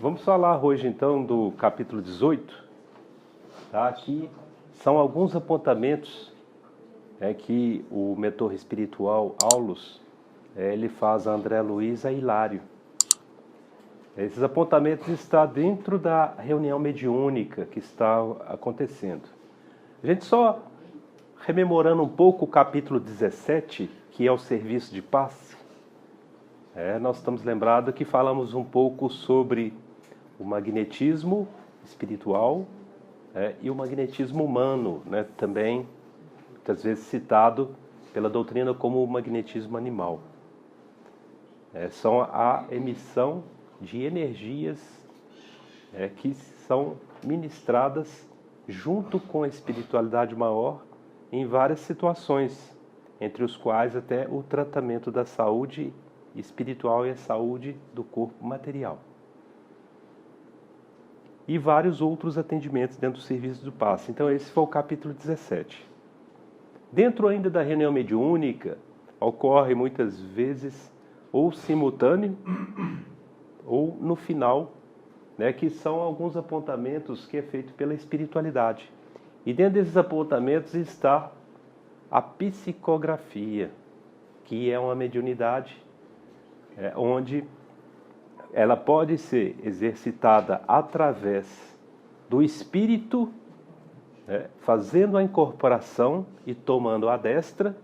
Vamos falar hoje então do capítulo 18, tá? Aqui são alguns apontamentos que o mentor espiritual Aulus ele faz a André Luiz e Hilário. Esses apontamentos estão dentro da reunião mediúnica que está acontecendo. A gente só rememorando um pouco o capítulo 17, que é o serviço de paz, nós estamos lembrados que falamos um pouco sobre o magnetismo espiritual e o magnetismo humano, também muitas vezes citado pela doutrina como o magnetismo animal. São a emissão de energias que são ministradas junto com a espiritualidade maior em várias situações, entre os quais até o tratamento da saúde espiritual e a saúde do corpo material. E vários outros atendimentos dentro do serviço do passe. Então esse foi o capítulo 17. Dentro ainda da reunião mediúnica, ocorre muitas vezes ou simultâneo ou no final, que são alguns apontamentos que é feito pela espiritualidade. E dentro desses apontamentos está a psicografia, que é uma mediunidade onde ela pode ser exercitada através do espírito, fazendo a incorporação e tomando a destra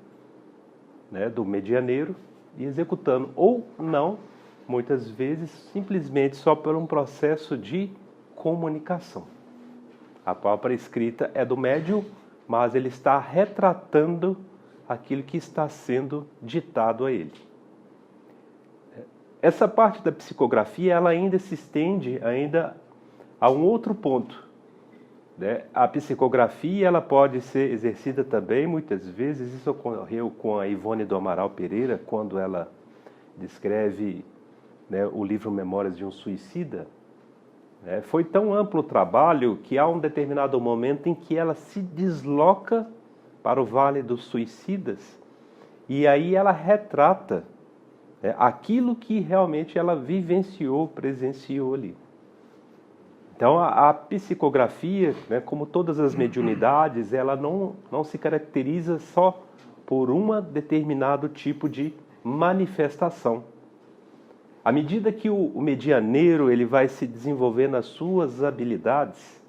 do medianeiro e executando, ou não, muitas vezes simplesmente só por um processo de comunicação. A própria escrita é do médium, mas ele está retratando aquilo que está sendo ditado a ele. Essa parte da psicografia ela ainda se estende a um outro ponto. A psicografia ela pode ser exercida também, muitas vezes, isso ocorreu com a Ivone do Amaral Pereira, quando ela descreve o livro Memórias de um Suicida. Foi tão amplo o trabalho que há um determinado momento em que ela se desloca para o Vale dos Suicidas e aí ela retrata aquilo que realmente ela vivenciou, presenciou ali. Então a psicografia, como todas as mediunidades, ela não se caracteriza só por um determinado tipo de manifestação. À medida que o medianeiro ele vai se desenvolver nas suas habilidades,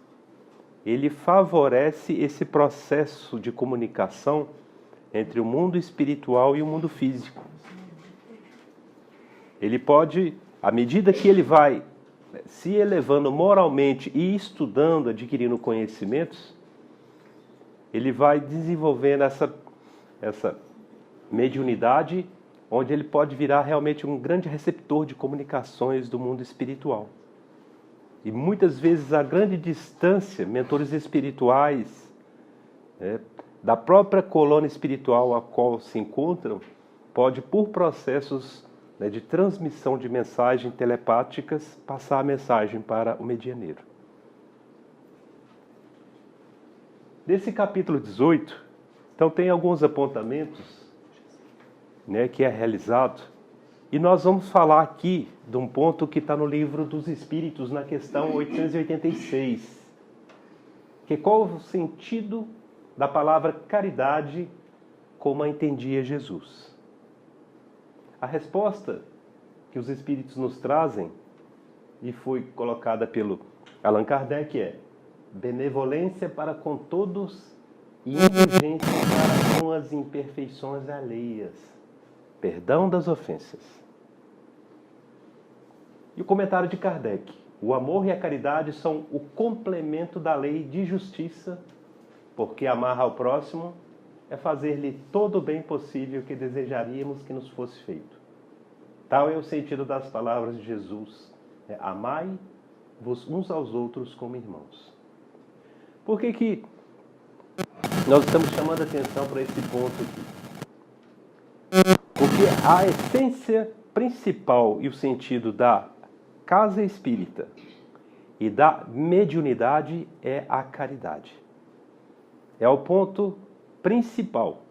ele favorece esse processo de comunicação entre o mundo espiritual e o mundo físico. Ele pode, à medida que ele vai se elevando moralmente e estudando, adquirindo conhecimentos, ele vai desenvolvendo essa mediunidade, onde ele pode virar realmente um grande receptor de comunicações do mundo espiritual. E muitas vezes a grande distância, mentores espirituais, da própria colônia espiritual a qual se encontram, pode, por processos de transmissão de mensagens telepáticas, passar a mensagem para o medianeiro. Desse capítulo 18, então tem alguns apontamentos que é realizado, e nós vamos falar aqui de um ponto que está no Livro dos Espíritos, na questão 886, que qual o sentido da palavra caridade como a entendia Jesus. A resposta que os Espíritos nos trazem, e foi colocada pelo Allan Kardec, é benevolência para com todos e indulgência para com as imperfeições alheias. Perdão das ofensas. E o comentário de Kardec. O amor e a caridade são o complemento da lei de justiça, porque amar ao próximo é fazer-lhe todo o bem possível que desejaríamos que nos fosse feito. Tal é o sentido das palavras de Jesus. Amai-vos uns aos outros como irmãos. Por que nós estamos chamando a atenção para esse ponto aqui? Porque a essência principal e o sentido da casa espírita e da mediunidade é a caridade. É o ponto principal.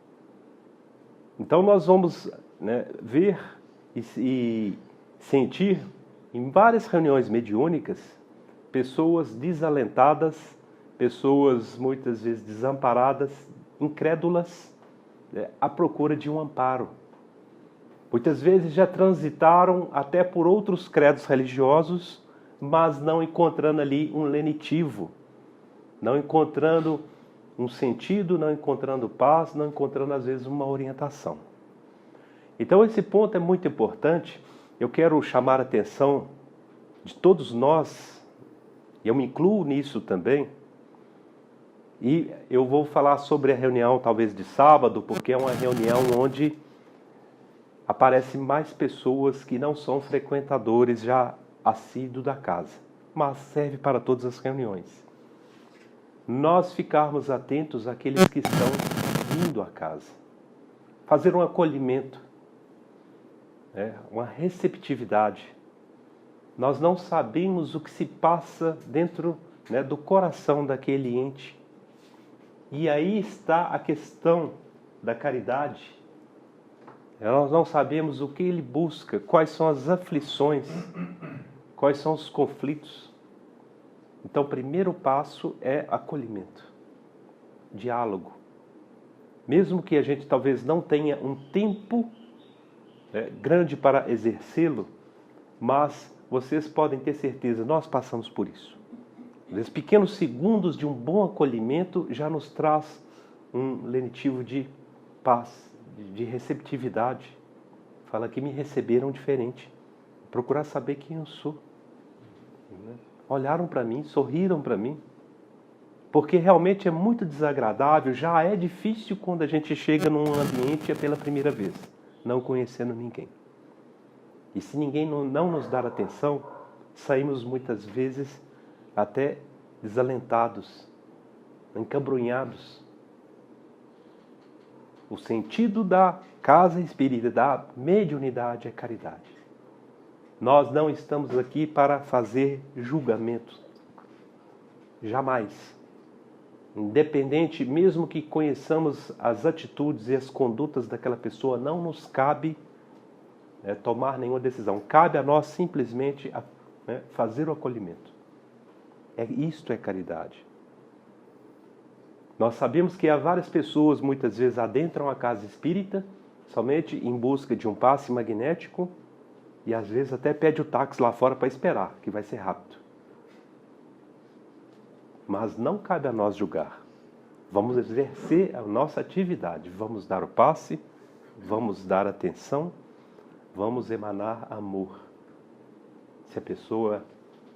Então nós vamos ver e sentir Em várias reuniões mediúnicas, pessoas desalentadas, pessoas muitas vezes desamparadas, incrédulas, à procura de um amparo. Muitas vezes já transitaram até por outros credos religiosos, mas não encontrando ali um lenitivo, não encontrando um sentido, não encontrando paz, não encontrando às vezes uma orientação. Então esse ponto é muito importante. Eu quero chamar a atenção de todos nós, e eu me incluo nisso também, e eu vou falar sobre a reunião talvez de sábado, porque é uma reunião onde aparecem mais pessoas que não são frequentadores já assíduos da casa, mas serve para todas as reuniões. Nós ficarmos atentos àqueles que estão vindo à casa, fazer um acolhimento, uma receptividade. Nós não sabemos o que se passa dentro do coração daquele ente. E aí está a questão da caridade. Nós não sabemos o que ele busca, quais são as aflições, quais são os conflitos. Então, o primeiro passo é acolhimento, diálogo. Mesmo que a gente talvez não tenha um tempo grande para exercê-lo, mas vocês podem ter certeza, nós passamos por isso. Esses pequenos segundos de um bom acolhimento já nos traz um lenitivo de paz, de receptividade. Fala que me receberam diferente. Procurar saber quem eu sou. Olharam para mim, sorriram para mim. Porque realmente é muito desagradável, já é difícil quando a gente chega num ambiente pela primeira vez, não conhecendo ninguém. E se ninguém não nos dar atenção, saímos muitas vezes até desalentados, encabrunhados. O sentido da casa espírita, da mediunidade é caridade. Nós não estamos aqui para fazer julgamentos. Jamais. Independente, mesmo que conheçamos as atitudes e as condutas daquela pessoa, não nos cabe tomar nenhuma decisão. Cabe a nós simplesmente fazer o acolhimento. Isto é caridade. Nós sabemos que há várias pessoas, muitas vezes, adentram a casa espírita somente em busca de um passe magnético e às vezes até pede o táxi lá fora para esperar, que vai ser rápido. Mas não cabe a nós julgar. Vamos exercer a nossa atividade, vamos dar o passe, vamos dar atenção, vamos emanar amor. Se a pessoa,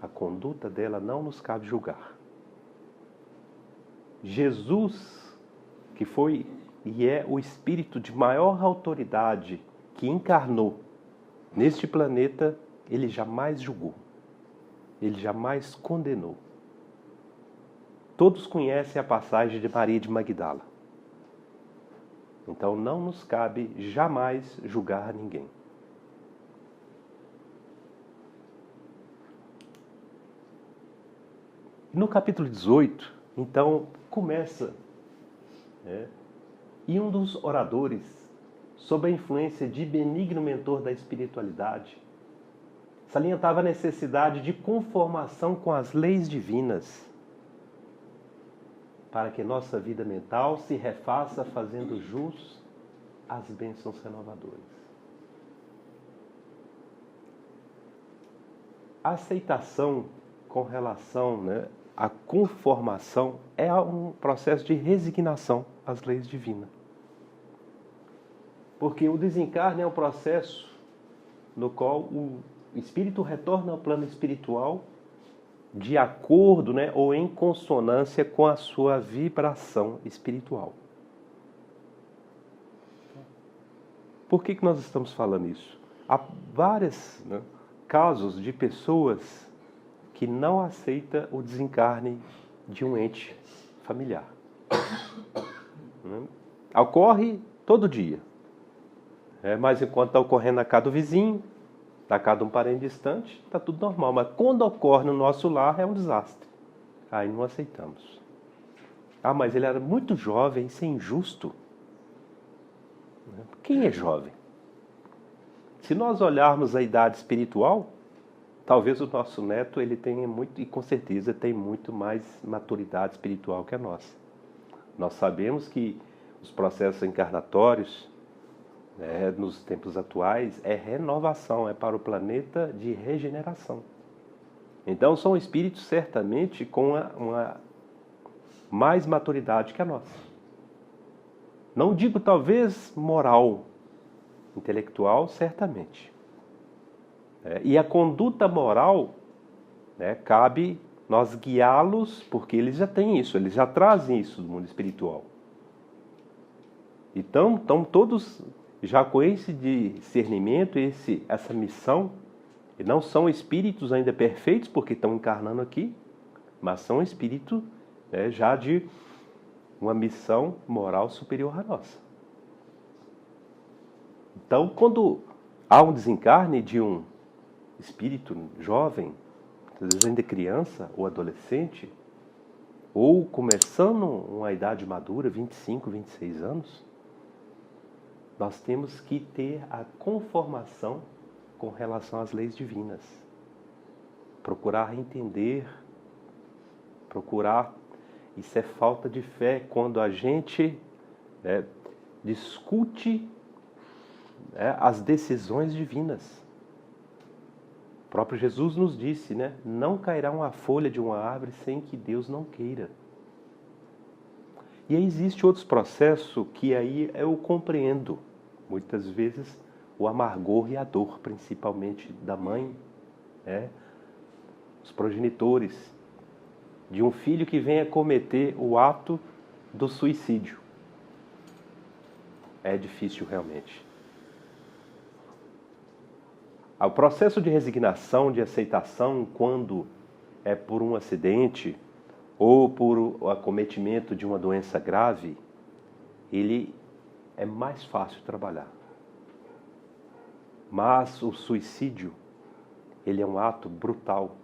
a conduta dela não nos cabe julgar. Jesus, que foi e é o espírito de maior autoridade que encarnou neste planeta, ele jamais julgou, ele jamais condenou. Todos conhecem a passagem de Maria de Magdala. Então não nos cabe jamais julgar ninguém. No capítulo 18, então, começa, e um dos oradores, sob a influência de benigno mentor da espiritualidade, salientava a necessidade de conformação com as leis divinas, para que nossa vida mental se refaça fazendo jus às bênçãos renovadoras. A aceitação com relação à conformação é um processo de resignação às leis divinas. Porque o desencarne é um processo no qual o espírito retorna ao plano espiritual de acordo, ou em consonância com a sua vibração espiritual. Por que nós estamos falando isso? Há vários casos de pessoas que não aceitam o desencarne de um ente familiar. Ocorre todo dia. Mas enquanto está ocorrendo na casa do vizinho, na casa de um parente distante, está tudo normal. Mas quando ocorre no nosso lar, é um desastre. Aí não aceitamos. Mas ele era muito jovem, isso é injusto. Quem é jovem? Se nós olharmos a idade espiritual, talvez o nosso neto ele tenha muito, e com certeza tem muito mais maturidade espiritual que a nossa. Nós sabemos que os processos encarnatórios, né, nos tempos atuais, é renovação, é para o planeta de regeneração. Então são espíritos certamente com uma mais maturidade que a nossa. Não digo talvez moral, intelectual, certamente. E a conduta moral, né, cabe nós guiá-los, porque eles já têm isso, eles já trazem isso do mundo espiritual. Então, estão todos já com esse discernimento, essa missão, e não são espíritos ainda perfeitos, porque estão encarnando aqui, mas são espíritos, né, já de uma missão moral superior à nossa. Então, quando há um desencarne de um espírito jovem, às vezes ainda criança ou adolescente, ou começando uma idade madura, 25, 26 anos, nós temos que ter a conformação com relação às leis divinas. Procurar entender, isso é falta de fé quando a gente discute as decisões divinas. O próprio Jesus nos disse, né? Não cairá uma folha de uma árvore sem que Deus não queira. E aí existe outros processos que aí eu compreendo. Muitas vezes o amargor e a dor, principalmente da mãe, os progenitores, de um filho que venha cometer o ato do suicídio. É difícil realmente. O processo de resignação, de aceitação, quando é por um acidente ou por o acometimento de uma doença grave, ele é mais fácil trabalhar. Mas o suicídio, ele é um ato brutal.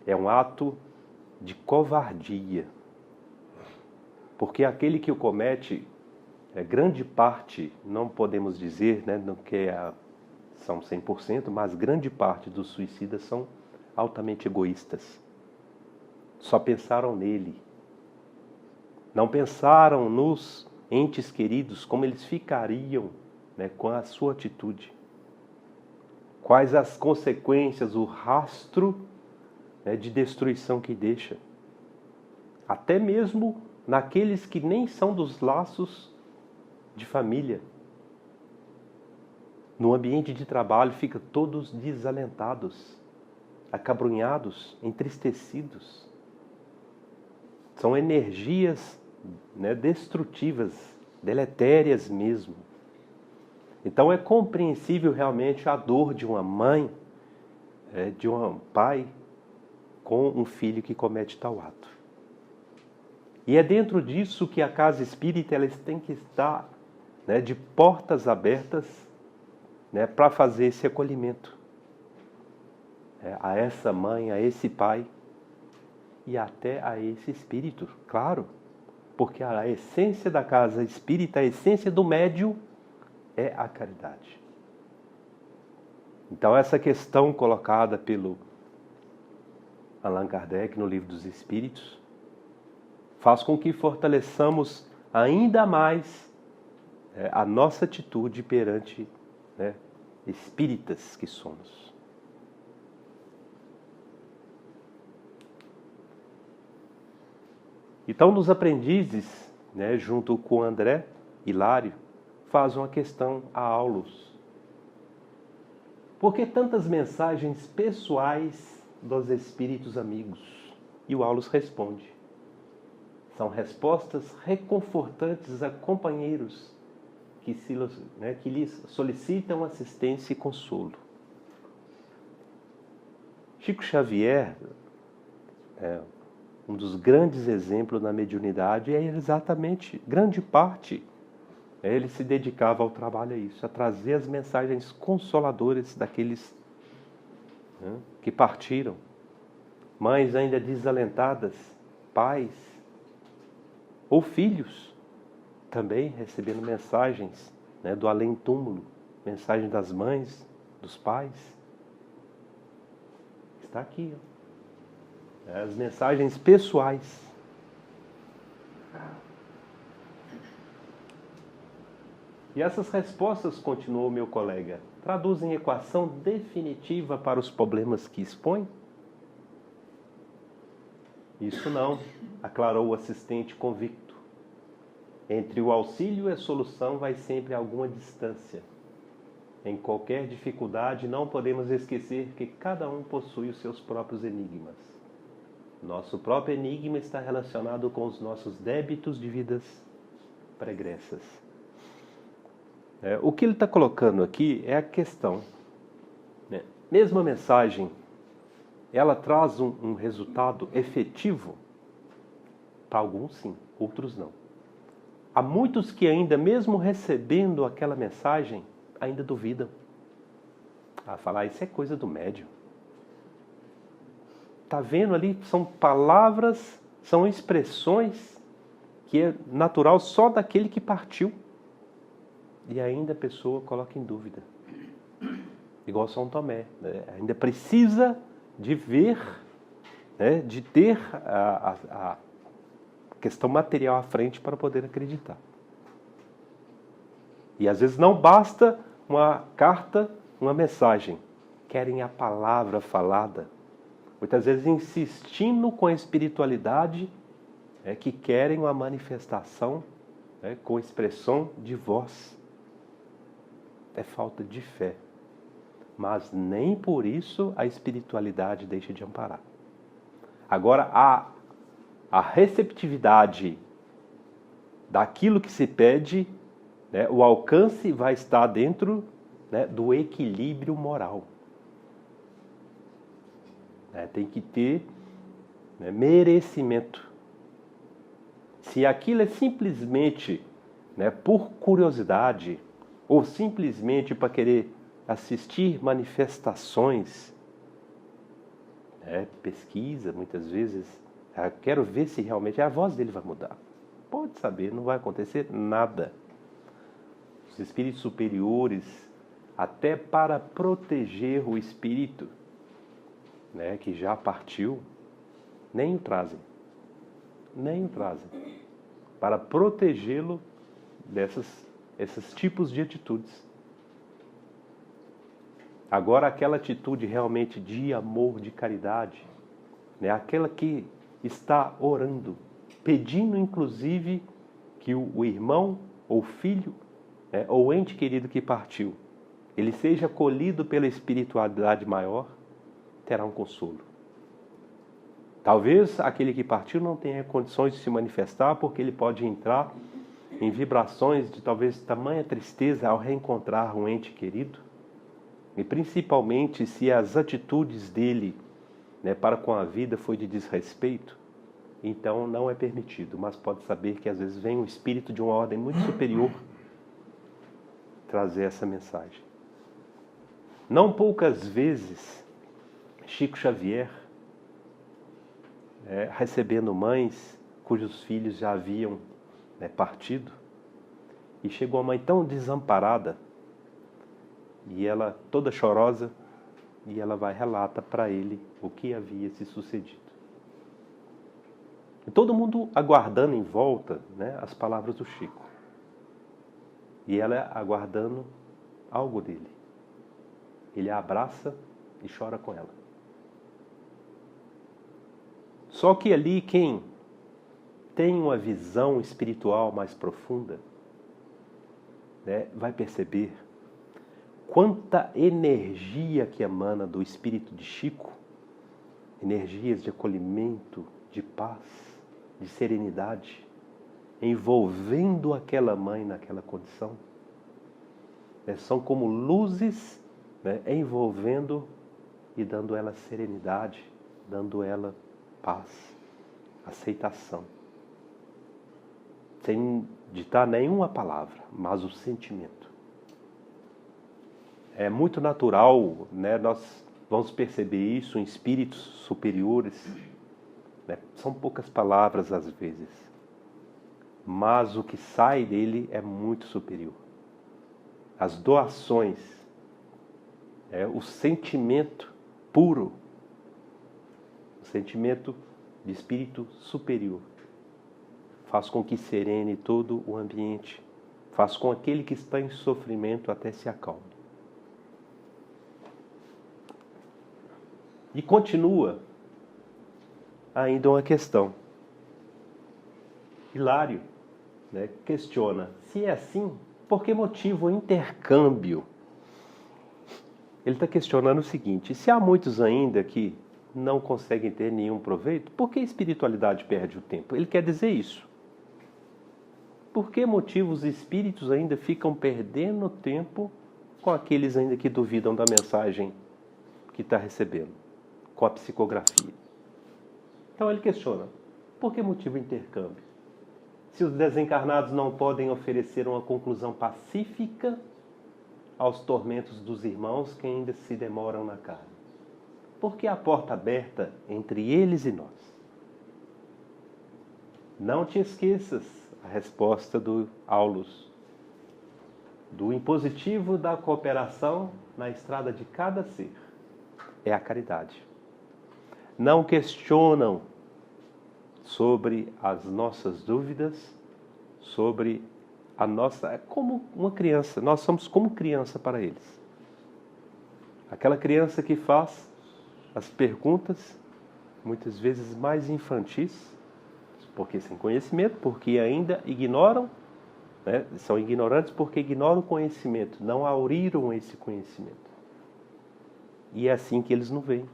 É um ato de covardia. Porque aquele que o comete, grande parte, não podemos dizer, né, que são 100%, mas grande parte dos suicidas são altamente egoístas. Só pensaram nele. Não pensaram nos entes queridos, como eles ficariam, né, com a sua atitude. Quais as consequências, o rastro, né, de destruição que deixa. Até mesmo naqueles que nem são dos laços de família. No ambiente de trabalho ficam todos desalentados, acabrunhados, entristecidos. São energias, né, destrutivas, deletérias mesmo. Então é compreensível realmente a dor de uma mãe, de um pai, com um filho que comete tal ato. E é dentro disso que a casa espírita ela tem que estar, né, de portas abertas, né, para fazer esse acolhimento a essa mãe, a esse pai e até a esse espírito, claro, porque a essência da casa espírita, a essência do médium é a caridade. Então essa questão colocada pelo Allan Kardec no Livro dos Espíritos faz com que fortaleçamos ainda mais a nossa atitude perante, né, espíritas que somos. Então, nos aprendizes, né, junto com André, Hilário, faz uma questão a Aulus. Por que tantas mensagens pessoais dos espíritos amigos? E o Aulus responde. São respostas reconfortantes a companheiros que lhes solicitam assistência e consolo. Chico Xavier, um dos grandes exemplos na mediunidade, é exatamente, grande parte, ele se dedicava ao trabalho a isso, a trazer as mensagens consoladoras daqueles, né, que partiram. Mães ainda desalentadas, pais, ou filhos, também recebendo mensagens, né, do além-túmulo, mensagem das mães, dos pais. Está aqui, ó. As mensagens pessoais. E essas respostas, continuou meu colega, traduzem equação definitiva para os problemas que expõe? Isso não, aclarou o assistente convicto. Entre o auxílio e a solução vai sempre alguma distância. Em qualquer dificuldade, não podemos esquecer que cada um possui os seus próprios enigmas. Nosso próprio enigma está relacionado com os nossos débitos de vidas pregressas. O que ele está colocando aqui é a questão. Mesmo a mensagem, ela traz um resultado efetivo? Para alguns sim, outros não. Há muitos que ainda, mesmo recebendo aquela mensagem, ainda duvidam. Falar, isso é coisa do médium. Está vendo ali, são palavras, são expressões que é natural só daquele que partiu. E ainda a pessoa coloca em dúvida. Igual São Tomé. Ainda precisa de ver, de ter a questão material à frente para poder acreditar. E às vezes não basta uma carta, uma mensagem. Querem a palavra falada. Muitas vezes insistindo com a espiritualidade, que querem uma manifestação com expressão de voz. É falta de fé. Mas nem por isso a espiritualidade deixa de amparar. Agora, a receptividade daquilo que se pede, o alcance vai estar dentro do equilíbrio moral. Tem que ter merecimento. Se aquilo é simplesmente por curiosidade, ou simplesmente para querer assistir manifestações, pesquisa muitas vezes, quero ver se realmente a voz dele vai mudar. Pode saber, não vai acontecer nada. Os espíritos superiores, até para proteger o espírito, que já partiu, nem o trazem. Nem o trazem. Para protegê-lo esses tipos de atitudes. Agora, aquela atitude realmente de amor, de caridade, aquela que está orando, pedindo inclusive que o irmão ou filho, ou ente querido que partiu, ele seja acolhido pela espiritualidade maior, terá um consolo. Talvez aquele que partiu não tenha condições de se manifestar, porque ele pode entrar em vibrações de talvez tamanha tristeza ao reencontrar um ente querido, e principalmente se as atitudes dele para com a vida foi de desrespeito, então não é permitido, mas pode saber que às vezes vem um espírito de uma ordem muito superior trazer essa mensagem. Não poucas vezes, Chico Xavier, recebendo mães cujos filhos já haviam partido, e chegou a mãe tão desamparada, e ela toda chorosa, e ela relata para ele o que havia se sucedido. E todo mundo aguardando em volta as palavras do Chico. E ela aguardando algo dele. Ele a abraça e chora com ela. Só que ali quem tem uma visão espiritual mais profunda, vai perceber quanta energia que emana do espírito de Chico, energias de acolhimento, de paz, de serenidade, envolvendo aquela mãe naquela condição. São como luzes envolvendo e dando ela serenidade, dando ela paz, aceitação. Sem ditar nenhuma palavra, mas o sentimento. É muito natural, nós vamos perceber isso em espíritos superiores. São poucas palavras às vezes, mas o que sai dele é muito superior. As doações, o sentimento puro sentimento de espírito superior. Faz com que serene todo o ambiente. Faz com que aquele que está em sofrimento até se acalme. E continua ainda uma questão. Hilário, né, questiona, se é assim, por que motivo o intercâmbio? Ele está questionando o seguinte, se há muitos ainda que não conseguem ter nenhum proveito, por que a espiritualidade perde o tempo? Ele quer dizer isso. Por que motivo os espíritos ainda ficam perdendo tempo com aqueles ainda que duvidam da mensagem que está recebendo, com a psicografia? Então ele questiona, por que motivo o intercâmbio? Se os desencarnados não podem oferecer uma conclusão pacífica aos tormentos dos irmãos que ainda se demoram na carne? Por que a porta aberta entre eles e nós? Não te esqueças a resposta do Aulus, do impositivo da cooperação na estrada de cada ser, é a caridade. Não questionam sobre as nossas dúvidas, sobre a nossa... É como uma criança, nós somos como criança para eles. Aquela criança que faz as perguntas, muitas vezes mais infantis, porque sem conhecimento, porque ainda ignoram, né? São ignorantes porque ignoram o conhecimento, não auriram esse conhecimento. E é assim que eles não veem,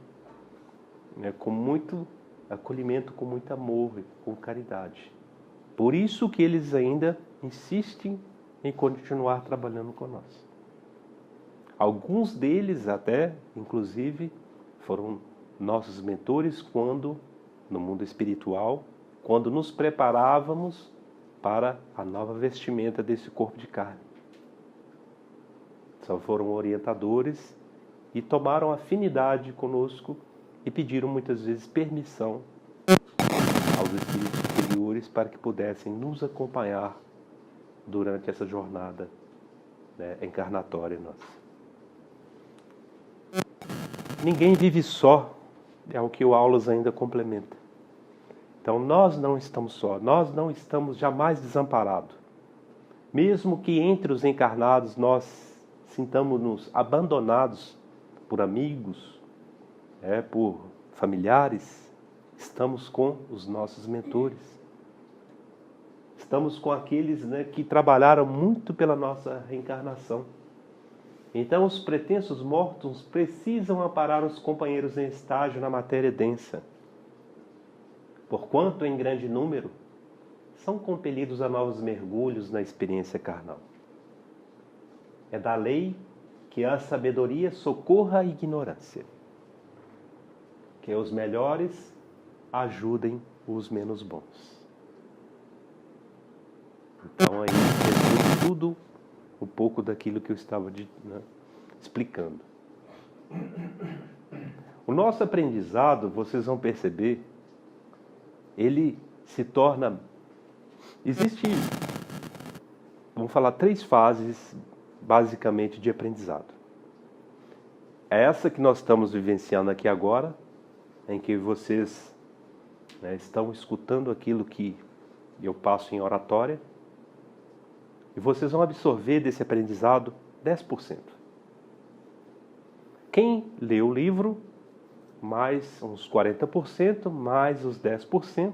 né? Com muito acolhimento, com muito amor, com caridade. Por isso que eles ainda insistem em continuar trabalhando com nós. Alguns deles até, inclusive, foram nossos mentores quando, no mundo espiritual, quando nos preparávamos para a nova vestimenta desse corpo de carne. Só foram orientadores e tomaram afinidade conosco e pediram muitas vezes permissão aos espíritos superiores para que pudessem nos acompanhar durante essa jornada, né, encarnatória nossa. Ninguém vive só, é o que o Aulus ainda complementa. Então nós não estamos só, nós não estamos jamais desamparados. Mesmo que entre os encarnados nós sintamos-nos abandonados por amigos, por familiares, estamos com os nossos mentores. Estamos com aqueles, né, que trabalharam muito pela nossa reencarnação. Então os pretensos mortos precisam amparar os companheiros em estágio na matéria densa. Porquanto, em grande número, são compelidos a novos mergulhos na experiência carnal. É da lei que a sabedoria socorra a ignorância, que os melhores ajudem os menos bons. Então aí resume tudo um pouco daquilo que eu estava explicando. O nosso aprendizado, vocês vão perceber, ele se torna... Existe, vamos falar, 3 fases basicamente de aprendizado. É essa que nós estamos vivenciando aqui agora, em que vocês, né, estão escutando aquilo que eu passo em oratória, e vocês vão absorver desse aprendizado 10%. Quem lê o livro, mais uns 40%, mais os 10%,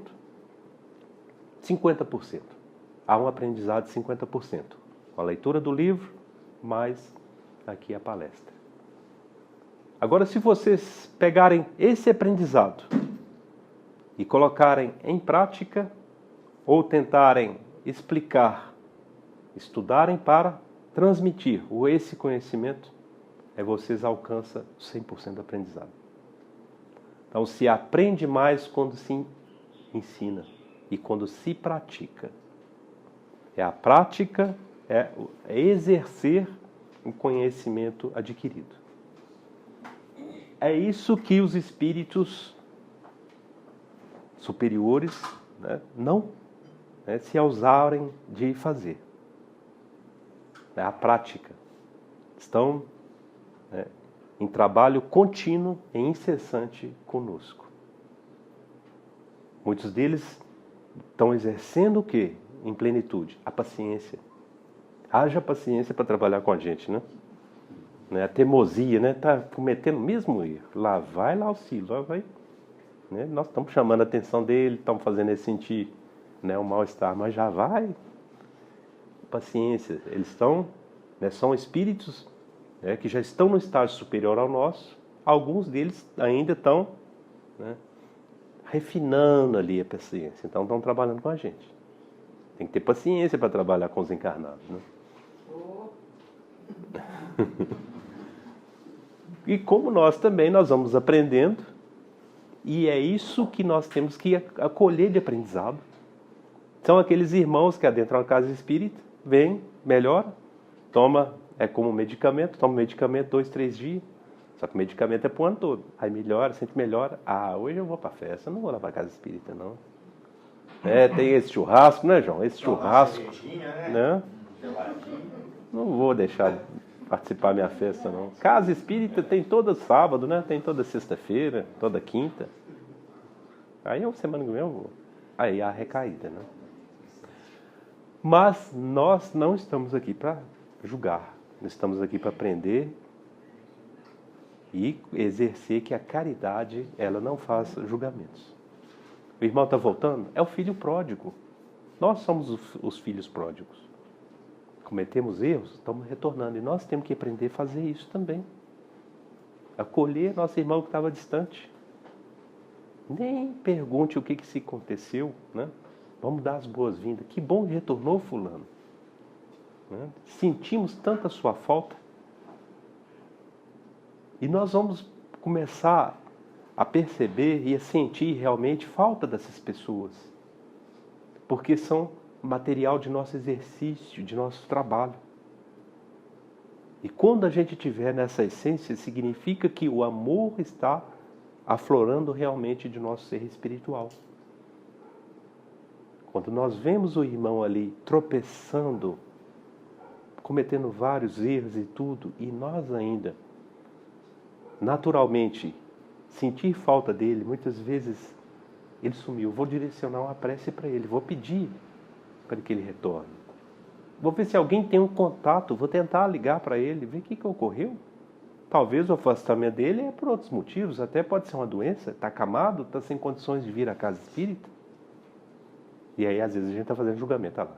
50%. Há um aprendizado de 50%. Com a leitura do livro, mais aqui a palestra. Agora, se vocês pegarem esse aprendizado e colocarem em prática, ou tentarem explicar, estudarem para transmitir esse conhecimento, vocês alcançam 100% do aprendizado. Então, se aprende mais quando se ensina e quando se pratica. A prática, é exercer o conhecimento adquirido. É isso que os espíritos superiores, né, não se ousarem de fazer. É a prática. Estão em trabalho contínuo e incessante conosco. Muitos deles estão exercendo o quê? Em plenitude? A paciência. Haja paciência para trabalhar com a gente, né? A teimosia, né? Tá cometendo o mesmo erro. Lá vai lá auxílio, lá vai. Né? Nós estamos chamando a atenção dele, estamos fazendo ele sentir, né, o mal-estar, mas já vai. Paciência. Eles estão, né, são espíritos, né, que já estão no estágio superior ao nosso. Alguns deles ainda estão, né, refinando ali a paciência. Então estão trabalhando com a gente. Tem que ter paciência para trabalhar com os encarnados, né? E como nós também, nós vamos aprendendo, e é isso que nós temos que acolher de aprendizado. São aqueles irmãos que adentram a casa espírita, vem, melhora, toma, é como medicamento, toma medicamento 2, 3 dias, só que o medicamento é pro ano todo. Aí melhora, sempre melhora. Ah, hoje eu vou pra festa, não vou lá pra casa espírita, não. Tem esse churrasco, né, João? Esse churrasco, né? Não vou deixar participar da minha festa, não. Casa espírita tem todo sábado, né? Tem toda sexta-feira, toda quinta. Aí é uma semana que vem eu vou. Aí a recaída, né? Mas nós não estamos aqui para julgar. Nós estamos aqui para aprender e exercer que a caridade, ela não faz julgamentos. O irmão está voltando? É o filho pródigo. Nós somos os filhos pródigos. Cometemos erros, estamos retornando. E nós temos que aprender a fazer isso também. Acolher nosso irmão que estava distante. Nem pergunte o que se aconteceu, né? Vamos dar as boas-vindas. Que bom que retornou, fulano. Né? Sentimos tanta sua falta. E nós vamos começar a perceber e a sentir realmente falta dessas pessoas. Porque são material de nosso exercício, de nosso trabalho. E quando a gente estiver nessa essência, significa que o amor está aflorando realmente de nosso ser espiritual. Quando nós vemos o irmão ali tropeçando, cometendo vários erros e tudo, e nós ainda, naturalmente, sentir falta dele, muitas vezes ele sumiu. Vou direcionar uma prece para ele, vou pedir para que ele retorne. Vou ver se alguém tem um contato, vou tentar ligar para ele, ver o que ocorreu. Talvez o afastamento dele é por outros motivos, até pode ser uma doença, está acamado, está sem condições de vir à casa espírita. E aí às vezes a gente está fazendo julgamento, lá.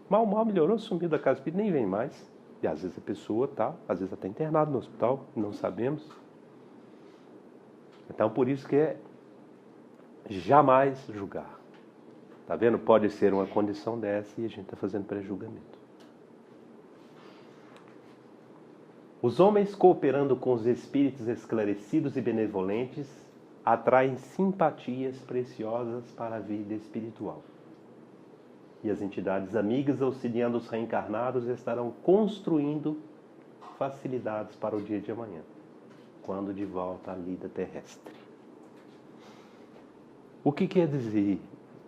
Mal melhorou, sumiu da casa espírita, nem vem mais. E às vezes a pessoa está, às vezes até internada no hospital, não sabemos. Então por isso que é jamais julgar. Está vendo? Pode ser uma condição dessa e a gente está fazendo pré-julgamento. Os homens cooperando com os espíritos esclarecidos e benevolentes atraem simpatias preciosas para a vida espiritual. E as entidades amigas, auxiliando os reencarnados, estarão construindo facilidades para o dia de amanhã, quando de volta à vida terrestre. O que quer dizer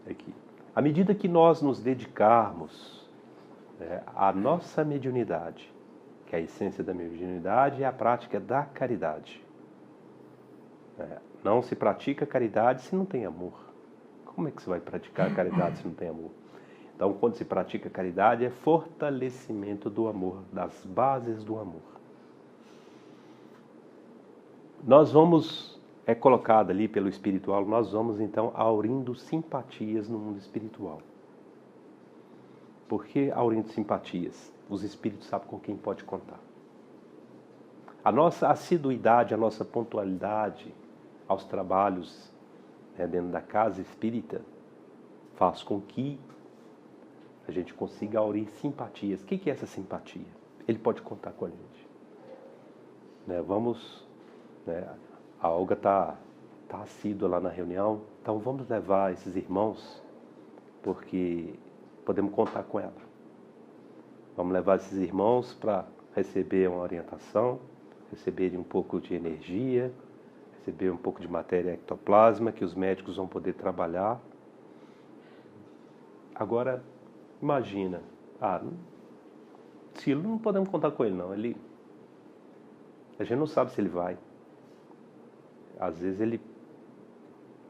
aqui? À medida que nós nos dedicarmos à nossa mediunidade, que a essência da mediunidade é a prática da caridade. Não se pratica caridade se não tem amor. Como é que você vai praticar caridade se não tem amor? Então, quando se pratica caridade, é fortalecimento do amor, das bases do amor. Nós vamos, é colocado ali pelo espiritual, nós vamos então aurindo simpatias no mundo espiritual. Por que aurindo simpatias? Os espíritos sabem com quem pode contar. A nossa assiduidade, a nossa pontualidade aos trabalhos dentro da casa espírita faz com que a gente consiga aurir simpatias. O que é essa simpatia? Ele pode contar com a gente. A Olga está assídua lá na reunião, então vamos levar esses irmãos, porque podemos contar com ela. Vamos levar esses irmãos para receber uma orientação, receberem um pouco de energia, receber um pouco de matéria ectoplasma, que os médicos vão poder trabalhar. Agora, imagina, Silo, não podemos contar com ele não, a gente não sabe se ele vai. Às vezes ele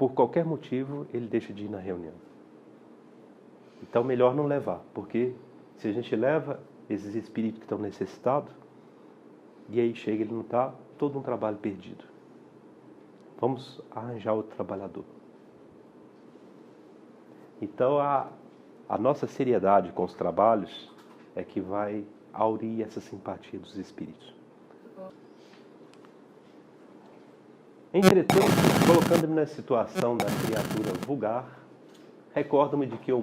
por qualquer motivo, ele deixa de ir na reunião. Então, melhor não levar, porque se a gente leva esses espíritos que estão necessitados, e aí chega, ele não está, todo um trabalho perdido. Vamos arranjar outro trabalhador. Então, a nossa seriedade com os trabalhos é que vai aurir essa simpatia dos espíritos. Entretanto, colocando-me na situação da criatura vulgar, recordo-me de que no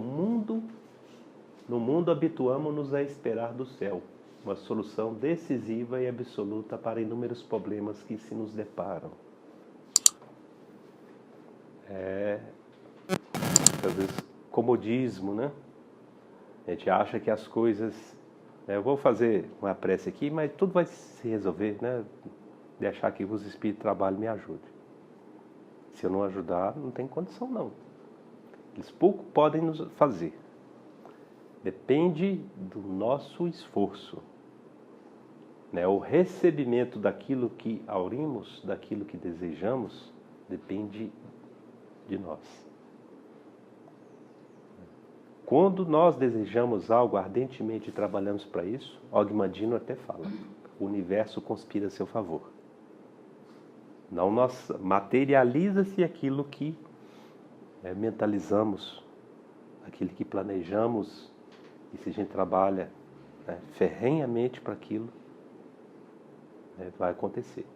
mundo habituamo-nos a esperar do céu uma solução decisiva e absoluta para inúmeros problemas que se nos deparam. Às vezes, comodismo, né? A gente acha que as coisas... eu vou fazer uma prece aqui, mas tudo vai se resolver, né? De achar que os espíritos de trabalho me ajudem. Se eu não ajudar, não tem condição, não. Eles pouco podem nos fazer. Depende do nosso esforço. O recebimento daquilo que aurimos, daquilo que desejamos, depende de nós. Quando nós desejamos algo ardentemente e trabalhamos para isso, Og Mandino até fala, o universo conspira a seu favor. Não materializa-se aquilo que mentalizamos, aquilo que planejamos, e se a gente trabalha ferrenhamente para aquilo, vai acontecer.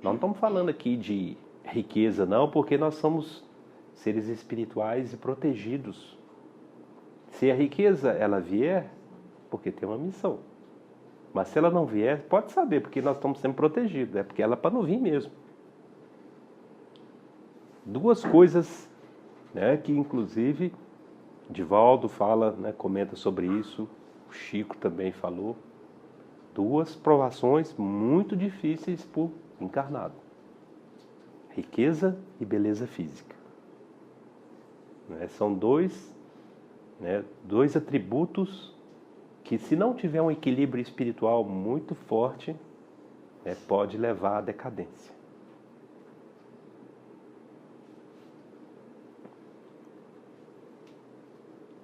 Nós não estamos falando aqui de riqueza, não, porque nós somos seres espirituais e protegidos. Se a riqueza ela vier, porque tem uma missão. Mas se ela não vier, pode saber, porque nós estamos sendo protegidos. É porque ela é para não vir mesmo. Duas coisas, que inclusive Divaldo fala, comenta sobre isso, o Chico também falou. Duas provações muito difíceis para o encarnado. Riqueza e beleza física. São dois atributos que, se não tiver um equilíbrio espiritual muito forte, pode levar à decadência.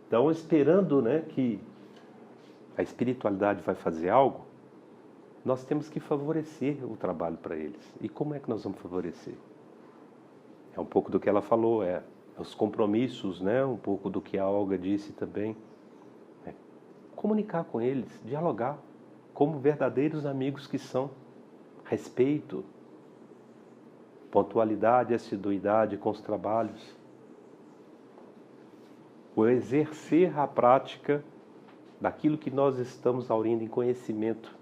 Então, esperando que a espiritualidade vai fazer algo, nós temos que favorecer o trabalho para eles. E como é que nós vamos favorecer? É um pouco do que ela falou, os compromissos, um pouco do que a Olga disse também. Comunicar com eles, dialogar, como verdadeiros amigos que são. Respeito, pontualidade, assiduidade com os trabalhos. O exercer a prática daquilo que nós estamos aurindo em conhecimento.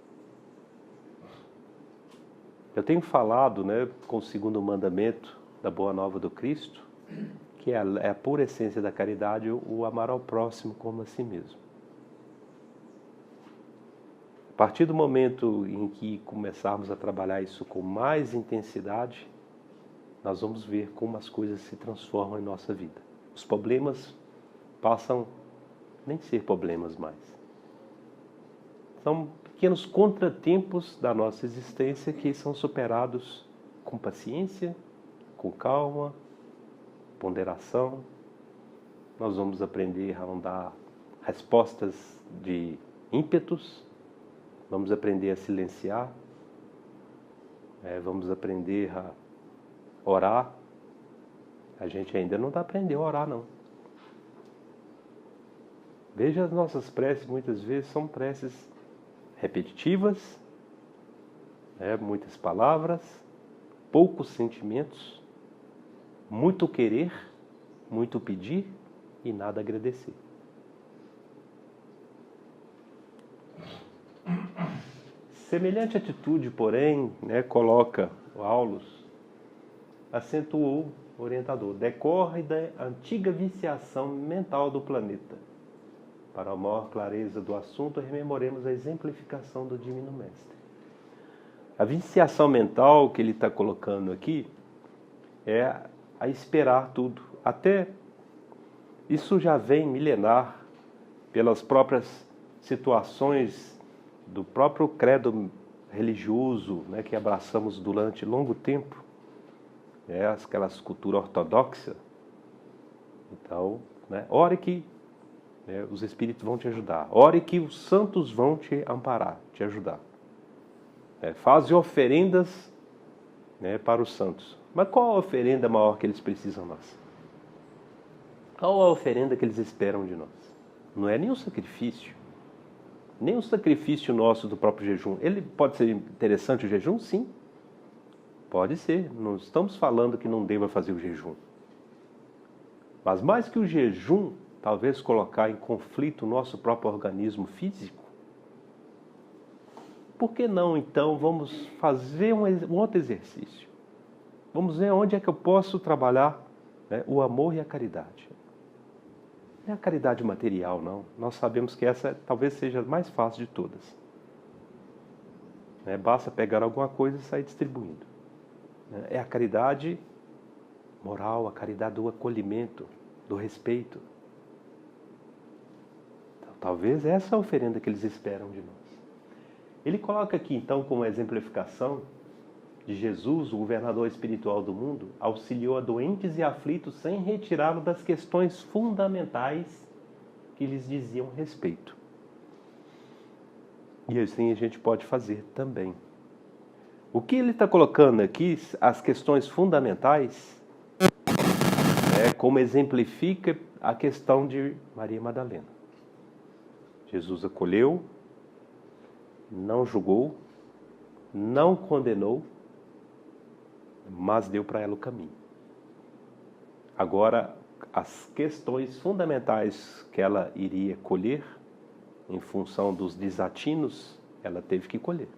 Eu tenho falado, com o segundo mandamento da Boa Nova do Cristo, que é a pura essência da caridade, o amar ao próximo como a si mesmo. A partir do momento em que começarmos a trabalhar isso com mais intensidade, nós vamos ver como as coisas se transformam em nossa vida. Os problemas passam a nem ser problemas mais. São pequenos contratempos da nossa existência que são superados com paciência, com calma, ponderação. Nós vamos aprender a não dar respostas de ímpetos, vamos aprender a silenciar, vamos aprender a orar. A gente ainda não está aprendendo a orar, não. Veja, as nossas preces muitas vezes são preces repetitivas, muitas palavras, poucos sentimentos, muito querer, muito pedir e nada agradecer. Semelhante atitude, porém, coloca o Aulus, acentuou o orientador, decorre da antiga viciação mental do planeta. Para a maior clareza do assunto, rememoremos a exemplificação do Divino Mestre. A viciação mental que ele está colocando aqui é a esperar tudo. Até isso já vem milenar pelas próprias situações do próprio credo religioso, que abraçamos durante longo tempo. aquelas culturas ortodoxas. Então, ore que os espíritos vão te ajudar. Ore que os santos vão te amparar, te ajudar. Faze oferendas para os santos. Mas qual a oferenda maior que eles precisam de nós? Qual a oferenda que eles esperam de nós? Não é nem o sacrifício. Nem o sacrifício nosso do próprio jejum. Ele pode ser interessante o jejum? Sim. Pode ser. Não estamos falando que não deva fazer o jejum. Mas mais que o jejum, talvez colocar em conflito o nosso próprio organismo físico. Por que não, então, vamos fazer um outro exercício? Vamos ver onde é que eu posso trabalhar o amor e a caridade. Não é a caridade material, não. Nós sabemos que essa talvez seja a mais fácil de todas. Basta pegar alguma coisa e sair distribuindo. É a caridade moral, a caridade do acolhimento, do respeito. Então, talvez essa é a oferenda que eles esperam de nós. Ele coloca aqui, então, como exemplificação de Jesus, o governador espiritual do mundo, auxiliou a doentes e aflitos sem retirá-lo das questões fundamentais que lhes diziam respeito. E assim a gente pode fazer também. O que ele está colocando aqui, as questões fundamentais, como exemplifica a questão de Maria Madalena. Jesus acolheu, não julgou, não condenou, mas deu para ela o caminho. Agora, as questões fundamentais que ela iria colher, em função dos desatinos, ela teve que colher.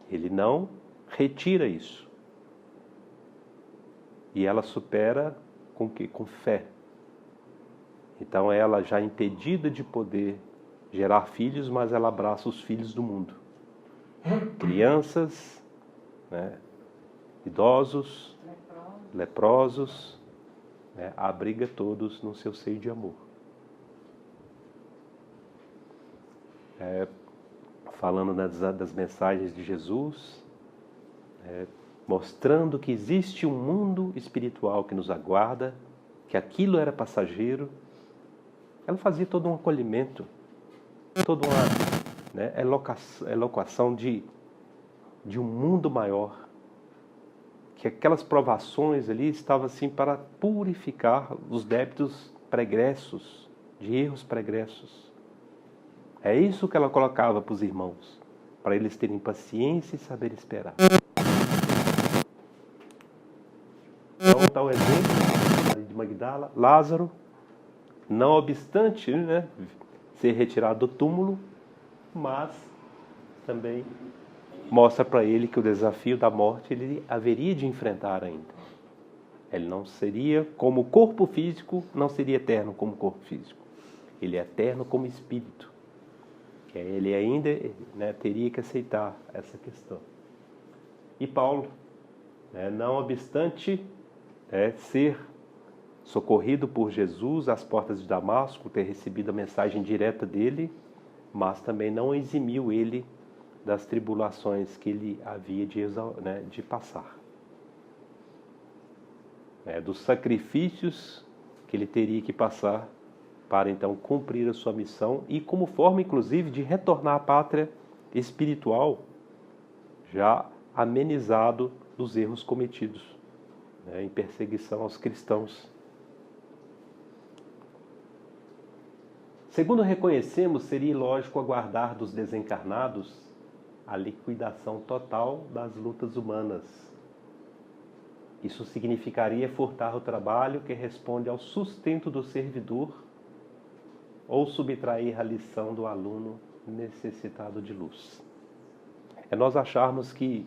Ele não retira isso. E ela supera com o quê? Com fé. Então ela já impedida de poder gerar filhos, mas ela abraça os filhos do mundo. Crianças, idosos, leprosos, abriga todos no seu seio de amor. Falando das mensagens de Jesus, mostrando que existe um mundo espiritual que nos aguarda, que aquilo era passageiro. Ela fazia todo um acolhimento, toda uma eloquação de um mundo maior, que aquelas provações ali estavam assim para purificar os débitos pregressos, de erros pregressos. É isso que ela colocava para os irmãos, para eles terem paciência e saber esperar. Então está o exemplo de Magdala, Lázaro, não obstante ser retirado do túmulo, mas também mostra para ele que o desafio da morte ele haveria de enfrentar ainda. Ele não seria, como corpo físico, não seria eterno como corpo físico. Ele é eterno como espírito. Ele ainda teria que aceitar essa questão. E Paulo, não obstante ser socorrido por Jesus às portas de Damasco, ter recebido a mensagem direta dele, mas também não eximiu ele das tribulações que ele havia de passar. Dos sacrifícios que ele teria que passar para então cumprir a sua missão e como forma inclusive de retornar à pátria espiritual já amenizado dos erros cometidos em perseguição aos cristãos. Segundo reconhecemos, seria ilógico aguardar dos desencarnados a liquidação total das lutas humanas. Isso significaria furtar o trabalho que responde ao sustento do servidor ou subtrair a lição do aluno necessitado de luz. É nós acharmos que